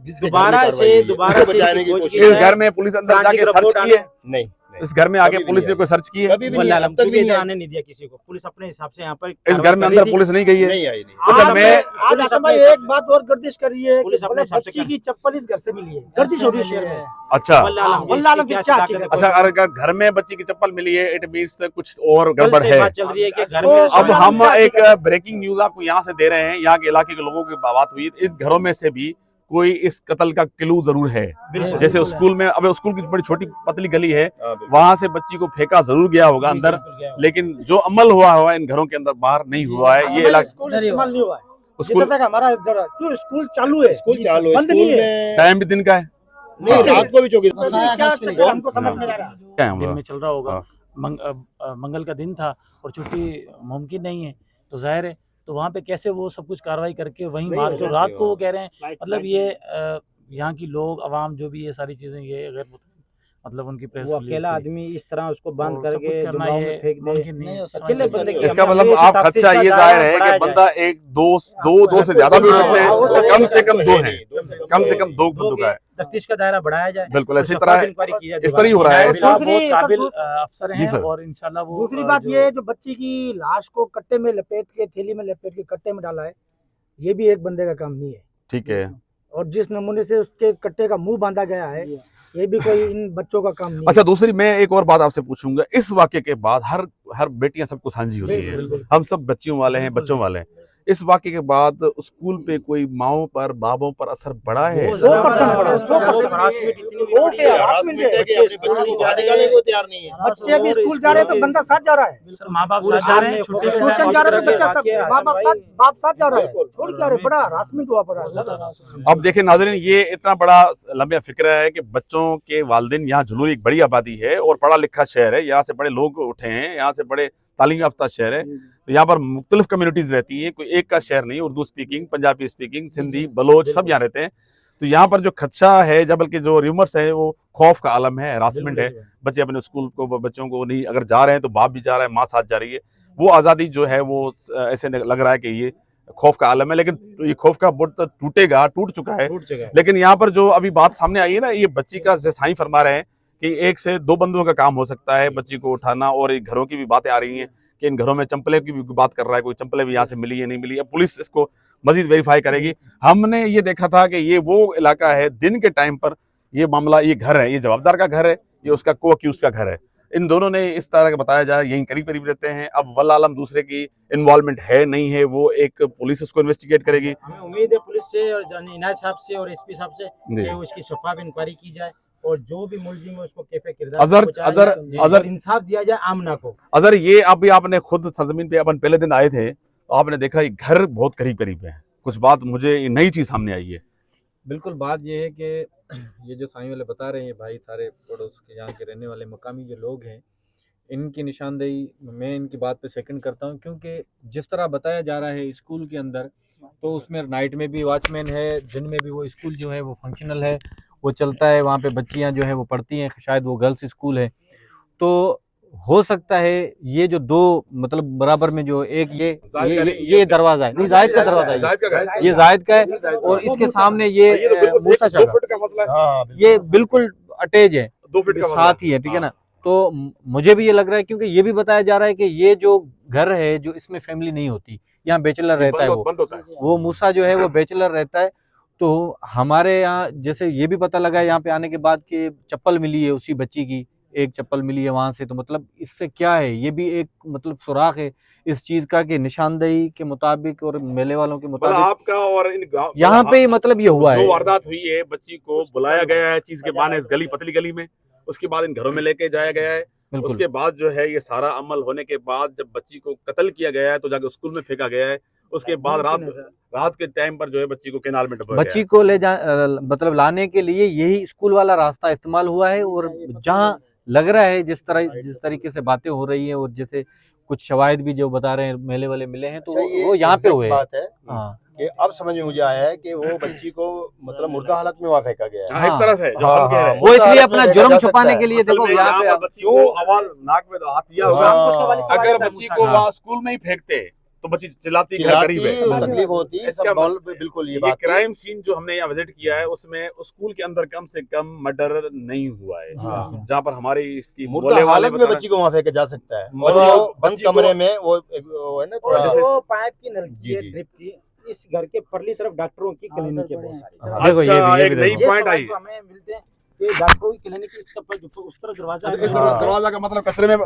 जिसके घर में दोबारा कार्रवाई से हुई है, दोबारा उसको से बचाने की खोज कोशिश की इस जाए। घर में पुलिस अंदर क्रांति जाके का सर्च रिपोर्ट की है? नहीं इस घर में आगे कभी भी पुलिस नहीं ने है। कोई सर्च की है? कभी भी नहीं वल्लाह है, अब अलम, तक भी क्योंकि नहीं इधर है। आने नहीं दिया किसी को, पुलिस अपने हिसाब से यहाँ पर इस घर कार्रवाई में कर अंदर रही थी। पुलिस नहीं गई है? नहीं आई नहीं अच्छा, आज मैं- आज पुलिस भाई अपने- एक बात और गर्दिश कर रही है पुलिस कि अपने मतलब हिसाब से बच्ची कर- की चप्पल इस घर से मिली है, गर्दिश हो रही है शहर में। अच्छा वल्लाह अलम, वल्लाह अलम इसकी की क्या क्या ताकत है? हकीकत अच्छा, अगर घर में बच्ची की चप्पल मिली है, इट मीन्स कुछ और कल गड़बड़ से है। बात चल रही है कि घर तो में अब वल्लाह हम अलम क्या एक हकीकत ब्रेकिंग न्यूज आपको यहाँ से दे रहे हैं, यहाँ के इलाके के लोगों की बात हुई, इन घरों में से भी कोई इस कत्ल का क्लू जरूर है। बिल्कुल। जैसे बिल्कुल है। स्कूल में, अब स्कूल की बड़ी छोटी पतली गली है, हाँ, बिल्कुल। वहां से बच्ची को फेंका जरूर गया होगा जी, अंदर, बिल्कुल गया होगा। लेकिन जो अमल हुआ इन घरों के अंदर बाहर नहीं हुआ है। ये हमारे इलाका स्कूल इस्तेमाल नहीं हुआ है। स्कूल जितना तक हमारा जरा क्यों स्कूल चालू है, स्कूल चालू है, बंद स्कूल नहीं है। में टाइम भी दिन का है, नहीं रात को भी चौकी तो क्या चक्कर है, हमको समझ में नहीं आ रहा। क्या है दिन वो? में चल रहा होगा। हाँ। मंगल का दिन था और छुट्टी मुमकिन नहीं है, तो जाहिर है तो वहाँ पे कैसे वो सब कुछ कार्रवाई करके वहीं नहीं मार हो के सकती रात को वो वहाँ। कह रहे हैं, मतलब ये यहाँ की लोग अवाम जो भी ये सारी चीज़ें ये अगर मतलब उनकी प्रेस वो रिलीज अकेला थी आदमी इस तरह उसको बंद और सब कुछ करके करना जुलाओं ये में फेंक दे, मुमकिन नहीं है। अकेले बंदे की इसका हमें मतलब ये आप तफ्तीश खदशा का ये दायरा जाहिर है बढ़ाया कि जाए। बंदा एक दो से ज्यादा भी हो सकते हैं, हो सकता है। कम से कम दो हैं, कम से कम दो दो बंदूक के है। तफ्तीश का दायरा बढ़ाया जाए, बिल्कुल और इसी शफाफ तरह इंक्वायरी की जाए इस तरह ही हो रहा है। दोबारा। साहब दूसरी- बहुत काबिल दूसरी- अफसर जी हैं सर। और इंशाल्लाह वो दूसरी बात जो- ये जो बच्ची की लाश को कट्टे में लपेट के, थैली में लपेट के कट्टे में डाला है, ये भी एक बंदे का काम नहीं है। ठीक है। और जिस नमूने से उसके कट्टे का मुंह बांधा गया है, ये भी कोई इन बच्चों का काम नहीं अच्छा, है। दूसरी मैं एक और बात आपसे पूछूंगा, इस वाक्य के बाद हर बेटियां सबको साझी होती है, बिल्कुल। हम सब बच्चियों वाले हैं, बच्चों वाले हैं। इस वाक्य के बाद स्कूल पे कोई माओ पर बापों पर असर पड़ा है? 100% पड़ा, 100% हरासमेंट इतनी वो बड़ी क्या है। harassment है। है कि अपने बच्चों को बाहर निकालने को तैयार नहीं है। बच्चे भी स्कूल जा रहे हैं तो बंदा साथ जा रहा है, सर माँ बाप पूरे साथ जा रहे हैं, सामने छुट्टी के फोकस ट्यूशन जा रहे हैं तो बच्चा सब, वाकई है, बाप साथ जा रहा है, बिल्कुल। छोड़ क्या रहे, बड़ा हरासमेंट हुआ पड़ा है सर। अब देखें नाज़रीन, ये इतना बड़ा लंबा फिक्र है कि बच्चों के वालिदैन, यहाँ झुलूर एक बड़ी आबादी है और पढ़ा लिखा शहर है, यहाँ से बड़े लोग उठे हैं, यहाँ से बड़े तालीम याफ्ता शहर है, तो यहाँ पर मुख्तलिफ कम्युनिटीज रहती है, कोई एक का शहर नहीं, उर्दू स्पीकिंग, पंजाबी स्पीकिंग, सिंधी, बलोच सब यहाँ रहते हैं। तो यहाँ पर जो खदशा है, जब बल्कि जो र्यूमर्स है, वो खौफ का आलम है, हरासमेंट है। बच्चे अपने स्कूल को, बच्चों को नहीं, अगर जा रहे हैं तो बाप भी जा रहा है, माँ साथ जा रही है, वो आज़ादी जो है वो ऐसे लग रहा है कि ये खौफ का आलम है। लेकिन ये खौफ का बुत तो टूट चुका है। लेकिन यहाँ पर जो अभी बात सामने आई है ना, ये बच्ची का जैसे साईं फरमा रहे हैं कि 1 से 2 बंदों का काम हो सकता है बच्ची को उठाना, और ये घरों की भी बातें आ रही हैं कि इन घरों में चंपलें की भी बात कर रहा है, कोई चंपलें भी यहाँ से मिली है नहीं मिली है, पुलिस इसको मजीद वेरीफाई करेगी। हमने ये देखा था कि ये वो इलाका है, दिन के टाइम पर ये मामला, ये घर है, ये जवाबदार का घर है, ये उसका को अक्यूज का घर है। इन दोनों ने इस तरह का बताया जाए, यहीं करीब करीब रहते हैं। अब वल्लाह आलम दूसरे की इन्वॉल्वमेंट है नहीं है, वो एक पुलिस उसको इन्वेस्टिगेट करेगी। हमें उम्मीद है पुलिस से और इनायत साहब से और एसपी साहब से जी। कि उसकी शफाफ इंक्वायरी की जाए और जो भी मुलजिम है उसको कैफे किरदार अजहर- पहुंचाया अजहर- जाए, अजहर- और इंसाफ दिया जाए आमना को। अगर ये अभी आपने खुद सरजमीन पे अपन पहले दिन आए थे, तो आपने देखा ये घर बहुत करीब करीब है, कुछ बात मुझे ये नई चीज सामने आई है। बिल्कुल, बात ये है कि ये जो साईं वाले बता रहे हैं भाई, सारे पड़ोस के यहाँ के रहने वाले मकामी जो लोग हैं, इनकी निशानदेही मैं इनकी बात पे सेकंड करता हूँ, क्योंकि जिस तरह बताया जा रहा है स्कूल के अंदर, तो उसमें नाइट में भी वॉचमैन है, दिन में भी वो स्कूल जो है वो फंक्शनल है, वो चलता है, वहाँ पे बच्चियाँ जो है वो पढ़ती हैं, शायद वो गर्ल्स स्कूल है। तो हो सकता है ये जो दो मतलब बराबर में जो एक ये दरवाज़ा है, नहीं जायद का दरवाज़ा है, ये जायद का है, और इसके सामने ये मूसा शाह का, हाँ ये बिल्कुल अटैच है, 2 फीट का साथ ही है, ठीक है ना। तो मुझे भी ये लग रहा है, क्योंकि ये भी बताया जा रहा है कि ये जो घर है, जो इसमें फैमिली नहीं होती, यहाँ बैचलर रहता है, बंद होता है। वो मूसा जो है वो बैचलर रहता है। तो हमारे यहाँ जैसे ये भी पता लगा यहाँ पे आने के बाद कि चप्पल मिली है उसी बच्ची की, एक चप्पल मिली है वहां से, तो मतलब इससे क्या है, ये भी एक मतलब सुराग है इस चीज का कि निशानदेही के मुताबिक और मेले वालों के मतलब मुताबिक आपका और इन यहाँ पे ही मतलब ये हुआ जो है। वारदात हुई है, बच्ची को बुलाया गया है चीज के बहाने इस गली, पतली गली में, उसके बाद इन घरों में लेके जाया गया है, बिल्कुल उसके बाद जो है ये सारा अमल होने के बाद जब बच्ची को कत्ल किया गया है तो जाके स्कूल में फेंका गया है, उसके बाद रात के टाइम पर जो है बच्ची को कैनाल में डुबोया बच्ची को ले जा मतलब लाने के लिए यही स्कूल वाला रास्ता इस्तेमाल हुआ है। और जहाँ लग रहा है जिस तरीके से बातें हो रही हैं और जैसे कुछ शवाहिद भी जो बता रहे हैं मेले वाले मिले हैं, तो अच्छा, वो यहाँ पे exact हुए। बात है हाँ कि अब समझ में मुझे आया है कि वो बच्ची को मतलब मुर्दा हालत में वहाँ फेंका गया है। हाँ, इस तरह से जो हाँ, हम कह रहे हैं। वो इसलिए हालत अपना में जुर्म देखा जा छुपाने सकता के है। लिए असल देखो में यहाँ यहाँ पे पर बच्ची को आवाज नाक में हाथ दिया होगा, अगर बच्ची को वहाँ स्कूल में ही फेंकते तो बच्ची चिल्लाती, घर करीब है। तकलीफ होती, इसका सब माहौल पे बिल्कुल ये ये बात थी। क्राइम सीन जो हमने यहाँ विजिट किया है उसमें स्कूल के अंदर कम से कम मर्डर नहीं हुआ है, जहाँ पर हमारी इसकी मुर्दा बोले वाले हालत में बता रहे बच्ची को वहाँ फेंका जा सकता है। और और वो बंद बच्ची को- कमरे में वो वो है ना और थोड़ा वो पाइप की नलकी जी, है जी। ड्रिप की, इस घर के परली तरफ डॉक्टरों की क्लिनिक है बहुत सारी। हैं। देखो, ये भी- अच्छा, ये एक भी नई देखो। ये पॉइंट आई सवाल तो हमें मिलते हैं कि डॉक्टरों की क्लिनिक इसका उस तरफ दरवाजा है, दरवाजा का मतलब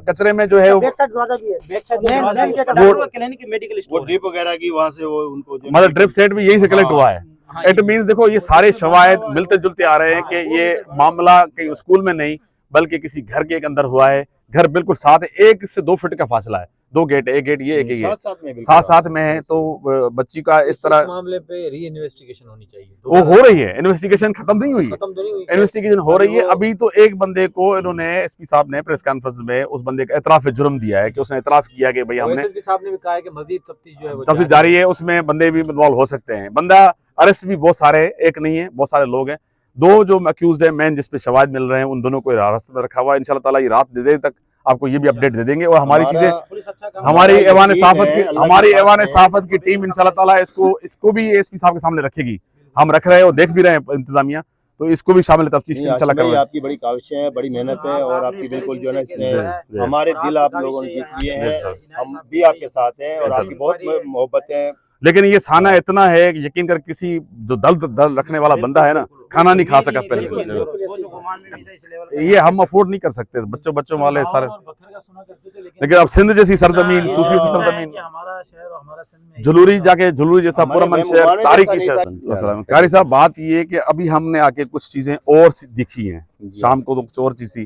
कचरे में जो है वो बैक साइड दरवाजा भी है, बैक साइड Main- दरवाजा main है, gate डॉक्टरों की क्लिनिक मेडिकल वो स्टोर है। ड्रिप वगैरह की वहाँ से वो उनको जो मतलब ड्रिप सेट भी यहीं से कलेक्ट हुआ है। हाँ, इट मींस देखो ये सारे शवाहिद मिलते जुलते आ रहे हैं कि ये मामला कहीं स्कूल में नहीं बल्कि किसी घर के एक अंदर हुआ है। घर बिल्कुल साथ है, 1 से 2 फीट का फासला है, 2 गेट है, एक गेट ये एक ये साथ में साथ में है। तो बच्ची का इस तरह मामले पे री इन्वेस्टिगेशन होनी चाहिए। वो हो रही है, इन्वेस्टिगेशन खत्म नहीं हुई है, खत्म तो नहीं हुई। इन्वेस्टिगेशन हो रही है। अभी तो एक बंदे को इन्होंने एसपी साहब ने प्रेस कॉन्फ्रेंस में उस बंदे का एतराफ जुर्म दिया है कि उसने एतराफ किया कि भाई हमने एसएसपी साहब ने भी कहा है कि मजीद तफ्तीश जो है वो तफ्तीश जारी है, उसमें बंदे भी इन्वॉल्व हो सकते हैं। बंदा अरेस्ट भी बहुत सारे, एक नहीं है, बहुत सारे लोग हैं। 2 जो अक्यूज्ड है मेन जिस पे शवाहिद मिल रहे हैं उन दोनों को हिरासत में रखा हुआ है। इंशाल्लाह ताला ये रात दे तक आपको ये भी अपडेट दे देंगे। और हमारी चीजें पुलिस अच्छा काम हमारी हमारा ऐवान यकीन साफत है, की अल्लाह की हमारी बात ऐवान है। साफत की टीम इंशाल्लाह ताला इसको भी एसपी साहब के सामने रखेगी। हम रख रहे हैं और देख भी रहे हैं इंतजामिया, तो इसको भी शामिल तफ्तीश नहीं, इंशाल्लाह आशिम भाई, करवाएं। आपकी बड़ी काविशें हैं, बड़ी मेहनत है और आपकी बिल्कुल जो है ना इसने जी। हमारे दिल आप लोगों ने जीत लिए हैं। हम भी आपके साथ हैं और आपकी बहुत मोहब्बत है। लेकिन ये खाना इतना है कि यकीन कर किसी जो दल रखने वाला बंदा है ना, खाना नहीं खा सका पहले। ये हम अफोर्ड नहीं कर सकते, बच्चों वाले सारे। लेकिन अब सिंध जैसी सरजमीन, सूफियों की सरजमीन, हमारा शहर और हमारा सिंध में झुलूरी जाके झुलूरी जैसा हमारे पुरअमन महबूबाने शहर, तारीखी जैसा शहर। नहीं था। अस्सलाम। कारी साहब, बात ये है कि अभी हमने आके कुछ चीजें और दिखी हैं। शाम को तो कुछ और चीज थी।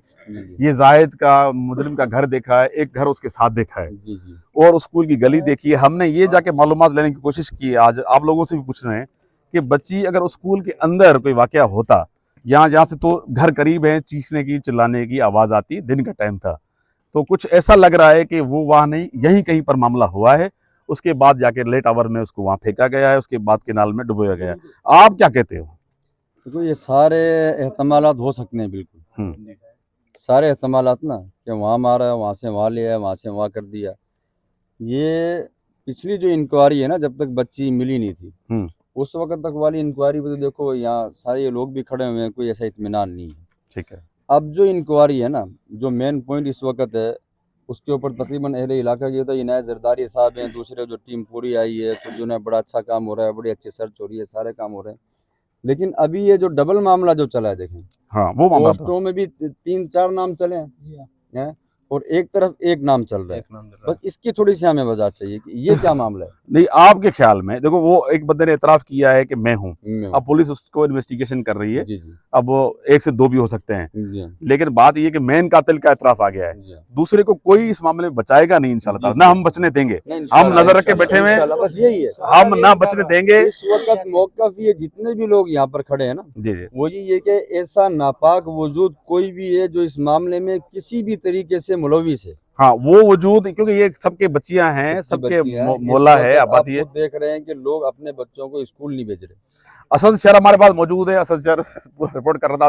ये जायद का मुजरिम का घर देखा है, एक घर उसके साथ देखा है, जी जी और स्कूल की गली देखी है। हमने ये जाके मालूमात लेने की कोशिश की है। आज आप लोगों से भी पूछ रहे हैं कि बच्ची अगर स्कूल के अंदर कोई वाकया होता, यहाँ से तो घर करीब है, चीखने की चिल्लाने की आवाज आती, दिन का टाइम था, तो कुछ ऐसा लग रहा है कि वो वहाँ नहीं, यहीं कहीं पर मामला हुआ है। उसके बाद जाके लेट आवर में उसको वहाँ फेंका गया है, उसके बाद केनाल में डुबोया गया है। आप क्या कहते हो? देखो, ये सारे एहतमालात हो सकते हैं, बिल्कुल सारे एहतमालात ना, कि वहाँ मारा है, वहाँ से वहाँ ले आया, वहाँ से वहाँ कर दिया। ये पिछली जो इंक्वायरी है ना, जब तक बच्ची मिली नहीं थी उस वक्त तक वाली इंक्वायरी पे तो देखो यहाँ सारे ये लोग भी खड़े हुए हैं, कोई ऐसा इत्मीनान नहीं है। ठीक है। अब जो इंक्वायरी है ना, जो मेन पॉइंट इस वक्त है, उसके ऊपर तकरीबन अहले इलाका की तो इनायत जरदारी साहब हैं, दूसरे जो टीम पूरी आई है, तो जो है बड़ा अच्छा काम हो रहा है, बड़ी अच्छी सर्च हो रही है, सारे काम हो रहे हैं। लेकिन अभी ये जो डबल मामला जो चला है, देखें, हाँ, वो मामला था। पोस्टों में भी 3-4 नाम चले हैं और एक तरफ एक नाम चल रहा है। बस इसकी थोड़ी सी हमें वजह चाहिए कि ये क्या मामला है। नहीं, आपके ख्याल में देखो, वो एक बंदे ने एतराफ किया है कि मैं हूँ, मैं हूँ। अब पुलिस उसको इन्वेस्टिगेशन कर रही है। जी जी अब वो 1 से 2 भी हो सकते हैं, जी लेकिन बात ये कि मेन कातिल का एतराफ आ गया है। जी। दूसरे को कोई इस मामले में बचाएगा नहीं इंशाल्लाह जी, ना हम बचने देंगे। नहीं, हम इंशाल्लाह, नजर रख के बैठे हुए हैं, इंशाल्लाह, बस यही है। हम ना बचने देंगे। इस वक्त मौक़िफ़ ये जितने भी लोग यहाँ पर खड़े हैं ना, जी जी, वो ये कि ऐसा नापाक वजूद कोई भी है जो इस मामले में किसी भी तरीके से मुलविस है। हाँ, वो वजूद, क्योंकि ये सबके बच्चियां हैं, सबके बच्चियां हैं। मोहल्ला इस है, वक्त आबादी है। आप खुद देख रहे हैं कि लोग अपने बच्चों को स्कूल नहीं भेज रहे। असद शहर हमारे पास मौजूद है। असद शहर पूरा रिपोर्ट कर रहा था।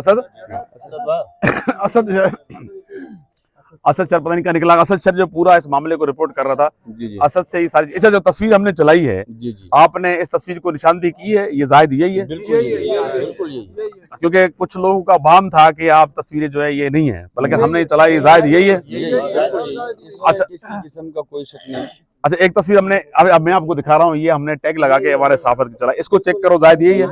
असद शहर पता नहीं क्या निकला। असद शहर जो पूरा इस मामले को रिपोर्ट कर रहा था, जी जी असद से ही सारी। अच्छा, जो तस्वीर हमने चलाई है, जी जी, आपने इस तस्वीर को निशानदेही की है, ये जायद यही है? बिल्कुल यही। क्योंकि कुछ लोगों का भाम था कि आप तस्वीरें जो है ये नहीं है, बल्कि हमने चलाई, जायद यही है। अच्छा, किसी किस्म का कोई शक नहीं, अच्छा, एक तस्वीर हमने अब मैं आपको दिखा रहा हूँ, ये हमने टैग लगा के हमारे सहाफत की चला, इसको चेक करो जाहिद, यही है?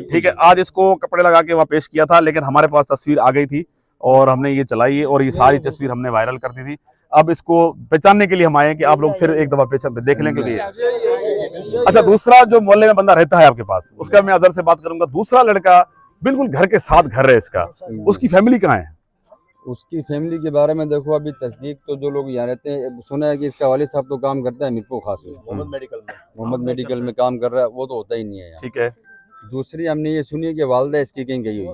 ठीक है, आज इसको कपड़े लगा के वहाँ पेश किया था, लेकिन हमारे पास तस्वीर आ गई थी और हमने ये चलाई है और ये सारी तस्वीर हमने वायरल कर दी थी। अब इसको पहचानने के लिए हम आए हैं कि आप लोग फिर एक दफा पहचान देख लें, क्योंकि अच्छा, दूसरा जो मोहल्ले में बंदा रहता है आपके पास, उसका मैं अजहर से बात करूंगा। दूसरा लड़का बिल्कुल घर के साथ घर है इसका, उसकी फैमिली कहाँ है? उसकी फैमिली के बारे में देखो, अभी तस्दीक तो जो लोग यहाँ रहते हैं, सुना है कि इसका वालिद साहब तो काम करता है मीरपुर खास में, मोहम्मद मेडिकल में काम कर रहा है, वो तो होता ही नहीं है यहाँ। ठीक है। दूसरी हमने ये सुनी है कि वालदा इसकी कहीं गई हुई है।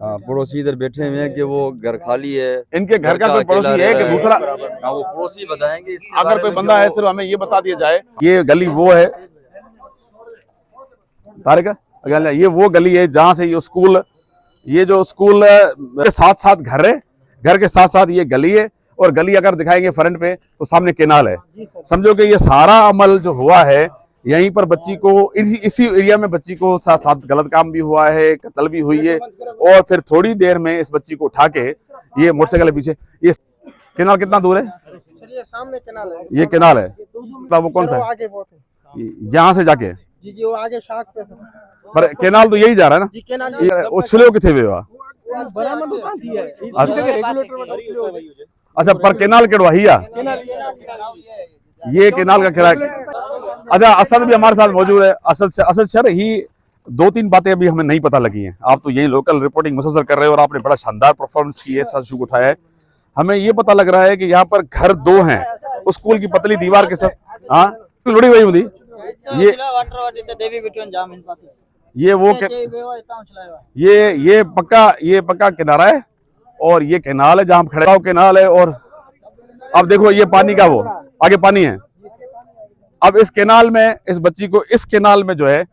हाँ, पड़ोसी इधर बैठे हुए हैं कि वो घर खाली है, इनके घर का कोई पड़ोसी है कि दूसरा? हाँ, वो पड़ोसी बताएंगे। अगर कोई बंदा है सिर्फ हमें ये बता दिया जाए। ये गली वो है तारिका, ये वो गली है जहाँ से ये स्कूल, ये जो स्कूल के साथ साथ घर है, घर के साथ साथ ये गली है, और गली अगर दिखाएंगे फ्रंट पे तो सामने केनाल है। समझो कि ये सारा अमल जो हुआ है यहीं पर बच्ची को, इसी एरिया में बच्ची को साथ साथ गलत काम भी हुआ है, कत्ल भी हुई है, और फिर थोड़ी देर में इस बच्ची को उठा के ये मोटरसाइकिल के पीछे, ये केनाल कितना दूर है? ये सामने केनाल है, ये केनाल है, वो कौन सा है? आगे बहुत है यहाँ से जाके जी, वो आगे शाख पे पर केनाल तो यही जा रहा है ना जी, केनाल उछले किथे हुए वा? बरामद दुकान थी है अच्छा, पर केनाल केड़वा हिया, ये केनाल का किराया। अच्छा, असद भी हमारे साथ मौजूद है। असद सर ही 2-3 बातें अभी हमें नहीं पता लगी हैं। आप तो यही लोकल रिपोर्टिंग मुसलसल कर रहे हो और आपने बड़ा शानदार परफॉर्मेंस की है, सच उठाया है। हमें ये पता लग रहा है कि यहाँ पर घर 2 हैं, उस स्कूल की पतली दीवार के साथ। हाँ, लुड़ी हुई होती ये पक्का किनारा है, और ये केनाल है जहाँ खड़े केनाल है। और अब देखो ये पानी का, वो आगे पानी है। अब इस केनाल में इस बच्ची को, इस केनाल में जो है,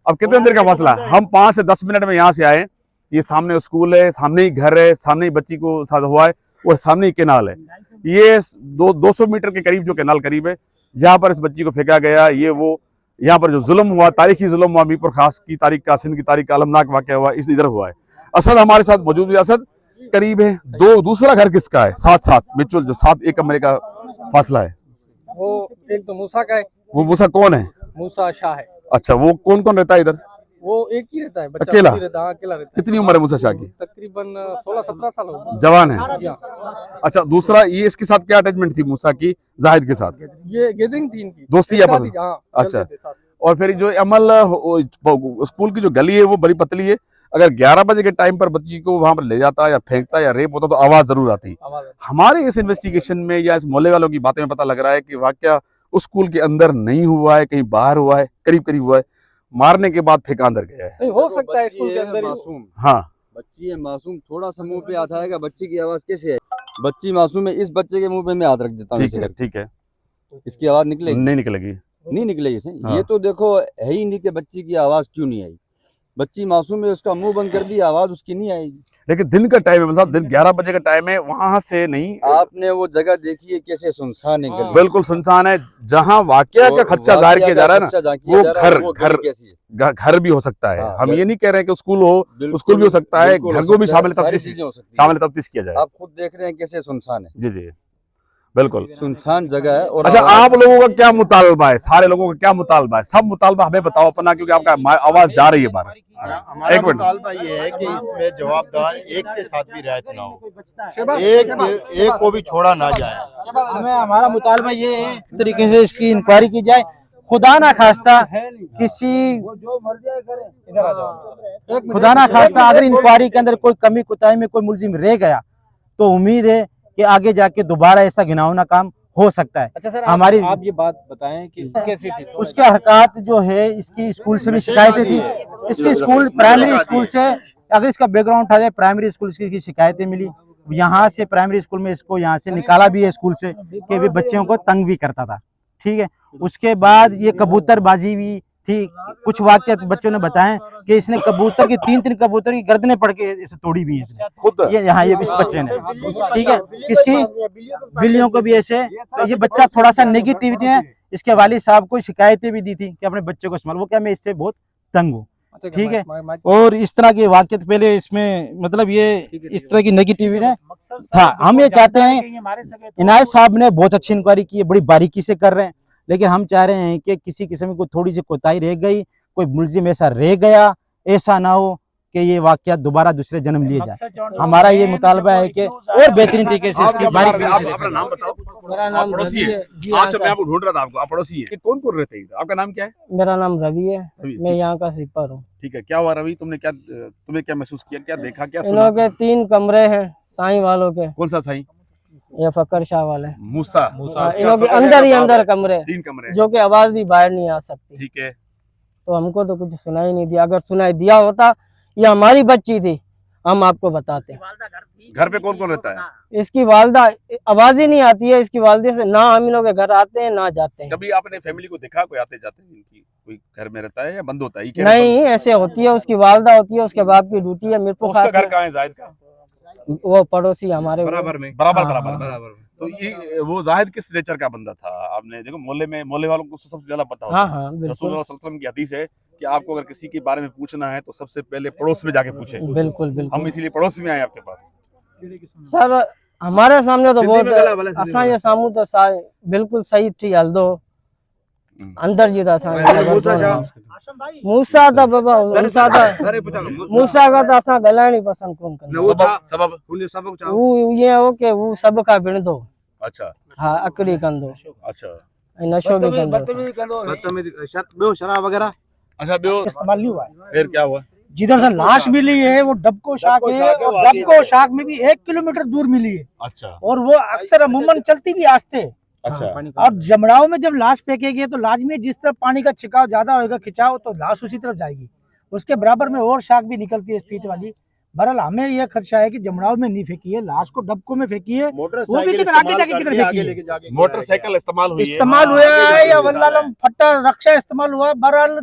अब कितने देर का फासला है? हम 5 से 10 मिनट में यहाँ से आए। ये सामने स्कूल है, सामने ही घर है, सामने ही बच्ची को साथ हुआ है, और सामने ही केनाल है। ये 200 मीटर के करीब जो केनाल करीब है, जहाँ पर इस बच्ची को फेंका गया, ये वो यहाँ पर जो जुल्म हुआ, तारीखी जुल्म हुआ, मीरपुर खास की तारीख का, सिंध की तारीख का अलमनाक वाक़या हुआ, इस इधर हुआ है। असद हमारे साथ मौजूद है। असद, करीब है दूसरा घर किसका है? साथ म्यूचुअल जो 1 कमरे का फासला है, वो एक तो मूसा का है। वो मूसा कौन है? मूसा शाह है। अच्छा, वो कौन कौन रहता है इधर? वो एक ही रहता है, बच्चा अकेला? रहता है, अकेला रहता है। कितनी उम्र है मूसा शाह की? तकरीबन 16-17 साल हो, जवान है। अच्छा, दूसरा ये इसके साथ क्या अटैचमेंट थी मूसा की जाहिद के साथ? ये गैदरिंग थी इनकी, दोस्ती या अच्छा, और फिर जो अमल स्कूल की जो गली है वो बड़ी पतली है। अगर 11 बजे के टाइम पर बच्ची को वहां पर ले जाता या फेंकता या रेप होता तो आवाज जरूर आती। हमारे इस इन्वेस्टिगेशन में या इस मोहल्ले वालों की बातें में पता लग रहा है कि वाकया उस स्कूल के अंदर नहीं हुआ है, कहीं बाहर हुआ है, करीब हुआ है, मारने के बाद फेंका अंदर गया है। नहीं हो सकता है स्कूल के अंदर मासूम। हाँ, बच्ची है मासूम, थोड़ा सा मुंह पे हाथ आएगा, बच्ची की आवाज कैसे है? बच्ची मासूम है, इस बच्चे के मुंह पे मैं हाथ रख देता हूँ, ठीक है, इसकी आवाज निकलेगी? नहीं निकलेगी, नहीं निकलेगी सही। हाँ। ये तो देखो है ही नहीं कि बच्ची की आवाज क्यों नहीं आई। बच्ची मासूम है, उसका मुंह बंद कर दिया, आवाज उसकी नहीं आएगी। लेकिन दिन का टाइम है, मतलब दिन 11 बजे का टाइम है, वहां से नहीं। आपने वो जगह देखी है कैसे सुनसान है? हाँ। बिल्कुल सुनसान है। जहाँ वाकया का खदशा जाहिर किया जा रहा है ना, वो घर भी हो सकता है। हम ये नहीं कह रहे हैं कि स्कूल हो, स्कूल भी हो सकता है, घर को भी शामिल तफ्तीश किया जाए। आप खुद देख रहे हैं कैसे सुनसान है। जी जी, बिल्कुल सुनसान जगह है। और अच्छा, आप लोगों का क्या मुतालबा है? सारे लोगों का क्या मुतालबा है? सब मुतालबा हमें बताओ अपना, क्योंकि आपका आवाज जा रही है बाहर। हमारा एक मिनट। मुतालबा ये है कि इसमें जवाबदार एक के साथ भी रियायत ना हो, एक को भी छोड़ा ना जाए। हमें हमारा मुतालबा ये है तरीके से इसकी इंक्वायरी की जाए। खुदा ना खास्ता किसी खुदा ना खास्ता अगर इंक्वायरी के अंदर कोई कमी कुताही में कोई मुलजिम रह गया तो उम्मीद है कि आगे जाके दोबारा ऐसा घिनौना काम हो सकता है। अच्छा सर, हमारी आप ये बात बताएं कि कैसी थी? उसके हरकत जो है, इसकी स्कूल से भी शिकायतें थी। इसके स्कूल प्राइमरी स्कूल से, अगर इसका बैकग्राउंड उठा जाए, प्राइमरी स्कूल की शिकायतें मिली। यहाँ से प्राइमरी स्कूल में इसको यहाँ से निकाला भी है स्कूल से कि वे बच्चों को तंग भी करता था। ठीक है, उसके बाद ये कबूतरबाजी भी थी। कुछ वाकया बच्चों ने बताए कि इसने कबूतर की 3 कबूतर की गर्दनें पड़ के इसे तोड़ी भी है इसने खुद। ये यहाँ ये इस बच्चे ने, ठीक है, किसकी बिल्लियों को भी ऐसे। तो ये बच्चा थोड़ा सा नेगेटिविटी है। इसके वालिद साहब को शिकायतें भी दी थी कि अपने बच्चे को संभाल। वो क्या, मैं इससे बहुत तंग हूँ। ठीक है। और इस तरह के वाक्य पहले इसमें मतलब ये इस तरह की नेगेटिव है था। हम ये चाहते हैं इनायत साहब ने बहुत अच्छी इंक्वायरी की है, बड़ी बारीकी से कर रहे हैं, लेकिन हम चाह रहे हैं कि किसी किस्म की थोड़ी सी कोताही रह गई, कोई मुलजिम ऐसा रह गया, ऐसा ना हो कि ये वाकया दोबारा दूसरे जन्म लिए जाए। हमारा ये मुतालबा है कि और बेहतरीन तरीके से इसकी बारीकी आप अपना नाम बताओ। मेरा आप नाम पड़ोसी रवि है? है जी। अच्छा, मैं आपको ढूंढ रहा था, आपको आप पड़ोसी है। कौन कौन रहते हैं इधर? आपका नाम क्या है? मेरा नाम रवि है, रवि, मैं यहाँ का स्वीपर हूँ। ठीक है। क्या हुआ रवि? तुमने क्या महसूस किया, क्या देखा, क्या इन सुना? लोगों के 3 कमरे हैं साईं वालों के, कौन सा साईं? ये फकर शाह वाले। मूसा। इन लोगों के अंदर ही अंदर कमरे, 3 कमरे। जो कि आवाज भी बाहर नहीं आ सकती। ठीक है। तो हमको तो कुछ सुनाई नहीं दिया, अगर सुनाई दिया होता, ये हमारी बच्ची थी, हम आपको बताते। घर पे कौन कौन रहता है? इसकी वालदा आवाज ही नहीं आती है इसकी वालदे से, ना हम इन लोग के घर आते हैं ना जाते हैं। कभी आपने फैमिली को देखा कोई आते जाते हैं इनकी? कोई घर में रहता है या बंद होता है? ये नहीं, ऐसे होती है, उसकी वालदा होती है, उसके बाप की ड्यूटी है मीरपुर उसका खास घर में। कहाँ है जाहिद का? वो पड़ोसी हमारे बराबर में। हाँ। तो ये वो जाहिद किस नेचर का बंदा था? आपने देखो मोहल्ले वालों को सबसे ज्यादा पता होता हाँ है। हाँ रसूल बिल्कुल सल्लल्लाहु अलैहि वसल्लम की हदीस है कि आपको अगर किसी के बारे में पूछना है तो सबसे पहले पड़ोस में जाके पूछे। बिल्कुल हम बिल्कुल इसीलिए पड़ोस में आए आपके पास। सर, हमारे सामने तो बहुत असां जे साम्हूं तो बिल्कुल सही थी हलंदो, अंदर जी था मूसा था बाबा, मूसा का तो असां ॻाल्हाइण ई पसंद कोन कंदा। सबब वो ये हो के वो सब का विणदो, अच्छा हाँ अकड़ी कंदो, अच्छा ऐं नशो भी कंदो। शराब वगैरह अच्छा। ॿियो इस्तेमाल नहीं हुआ है। फिर क्या हुआ? जिधर से लाश मिली है वो डबको शाख है, और डबको शाख में भी 1 किलोमीटर दूर मिली है, अच्छा और वो अक्सर अमूमन चलती भी आस्ते। अच्छा। और जमड़ाओं में जब लाश फेंकेगी तो लाजमी जिस तरफ पानी का छिकाव ज्यादा होगा, खिंचाव, तो लाश उसी तरफ जाएगी। उसके बराबर में और शाख भी निकलती है स्पीड वाली। बहरहाल हमें यह खदशा है कि जमड़ाओं में नहीं फेंकी है, लाश को डबकों में फेंकी है, वो भी किधर आगे जाके किधर फेंकी है। मोटरसाइकिल इस्तेमाल हुई है? इस्तेमाल हुआ है या वल्लालम फट्टा रक्षा इस्तेमाल हुआ, बहरहाल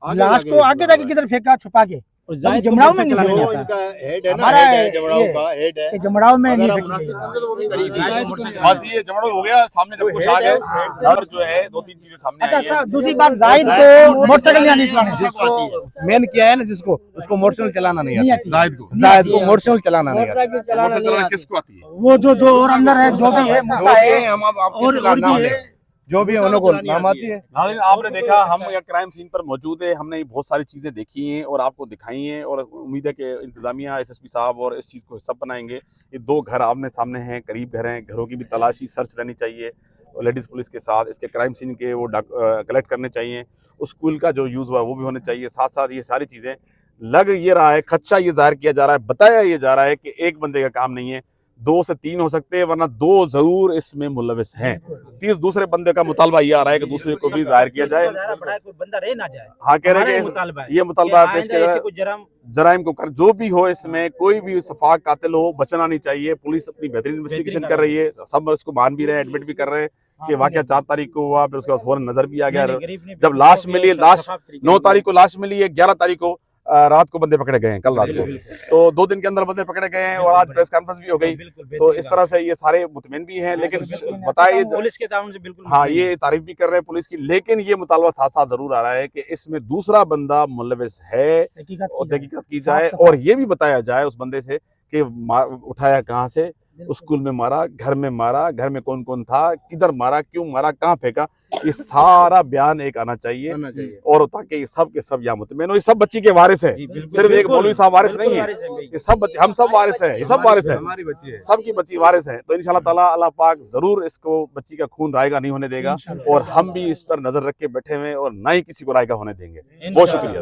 लाश को आगे जाके किधर फेंका छुपा के, जमड़ाओं में नहीं फेंका। हमारा जमड़ाओं में नहीं फेंकी। बस ये जमड़ो हो गया, सामने डबको शाख है और जो है 2-3 चीजें सामने आई अच्छा है। सर, दूसरी बात, जाहिद को मोटरसाइकिल नहीं आनी चलाने। जिसको मेन किया है ना, जिसको उसको मोटरसाइकिल चलाना नहीं आता। जाहिद को मोटरसाइकिल चलाना नहीं आता। मोटरसाइकिल चलाना नहीं मोटरसाइकिल आती। किसको आती है? वो जो और अंदर है, जो भी है, मूसा है, हम आपके और खिलाफ नाम भी ले, है। जो भी है उनको नाम आती है। नाज़रीन, आपने देखा हम यहाँ क्राइम सीन पर मौजूद है, हमने बहुत सारी चीज़ें देखी हैं और आपको दिखाई हैं, और उम्मीद है कि इंतज़ामिया एसएसपी साहब और इस चीज़ को हिस्सा बनाएंगे। ये 2 घर आमने सामने हैं, करीब घर हैं, घरों की भी तलाशी सर्च रहनी चाहिए लेडीज़ पुलिस के साथ। इसके क्राइम सीन के वो कलेक्ट करने चाहिए, उस स्कूल का जो यूज़ हुआ वो भी होने चाहिए। साथ साथ ये सारी चीज़ें लग ये रहा है, खदशा ये जाहिर किया जा रहा है, बताया ये जा रहा है कि एक बंदे का काम नहीं है, 2 से 3 हो सकते हैं, वरना 2 जरूर इसमें मुलविस हैं। 30 दूसरे बंदे का मुतालबा ये आ रहा है कि दूसरे को भी जाहिर किया जाए। कोई बंदा रह ना जाए। हाँ, कह रहे हैं कि ये मुतालबा पेश किया जाए, जराइम को कर, जो भी हो इसमें कोई भी सफाक कातिल हो, बचना नहीं चाहिए। पुलिस अपनी बेहतरीन इन्वेस्टिगेशन कर रही है, सब इसको मान भी रहे हैं, एडमिट भी कर रहे हैं कि वाकया 4 तारीख को हुआ, फिर उसके बाद फौरन नजर भी आ गया। जब लाश मिली, लाश 9 तारीख को लाश मिली है, 11 तारीख को रात को बंदे पकड़े गए हैं, कल रात को, तो 2 दिन के अंदर बंदे पकड़े गए हैं और आज प्रेस कॉन्फ्रेंस भी हो गई। तो इस तरह से ये सारे मुतमिन भी हैं, लेकिन बताइए पुलिस के ताउन से बिल्कुल। हाँ, ये तारीफ भी कर रहे हैं पुलिस की, लेकिन ये मुतालबा साथ साथ जरूर आ रहा है कि इसमें दूसरा बंदा मुलविस है और तहकीकात की जाए, और ये भी बताया जाए उस बंदे से कि उठाया कहाँ से, उस स्कूल में मारा, घर में मारा, घर में कौन कौन था, किधर मारा, क्यों मारा, कहाँ फेंका, ये सारा बयान एक आना चाहिए, और ताकि ये सब के सब यहाँ मुतमिन हो। ये सब बच्ची के वारिस है, सिर्फ एक मौलवी साहब वारिस नहीं है, ये सब बच्चे, हम सब वारिस हैं, ये सब वारिस है, सबकी बच्ची वारिस है। तो इंशाल्लाह ताला अल्लाह पाक जरूर इसको बच्ची का खून रायगा नहीं होने देगा, और हम भी इस पर नजर रख के बैठे हुए और ना ही किसी को रायगा होने देंगे। बहुत शुक्रिया।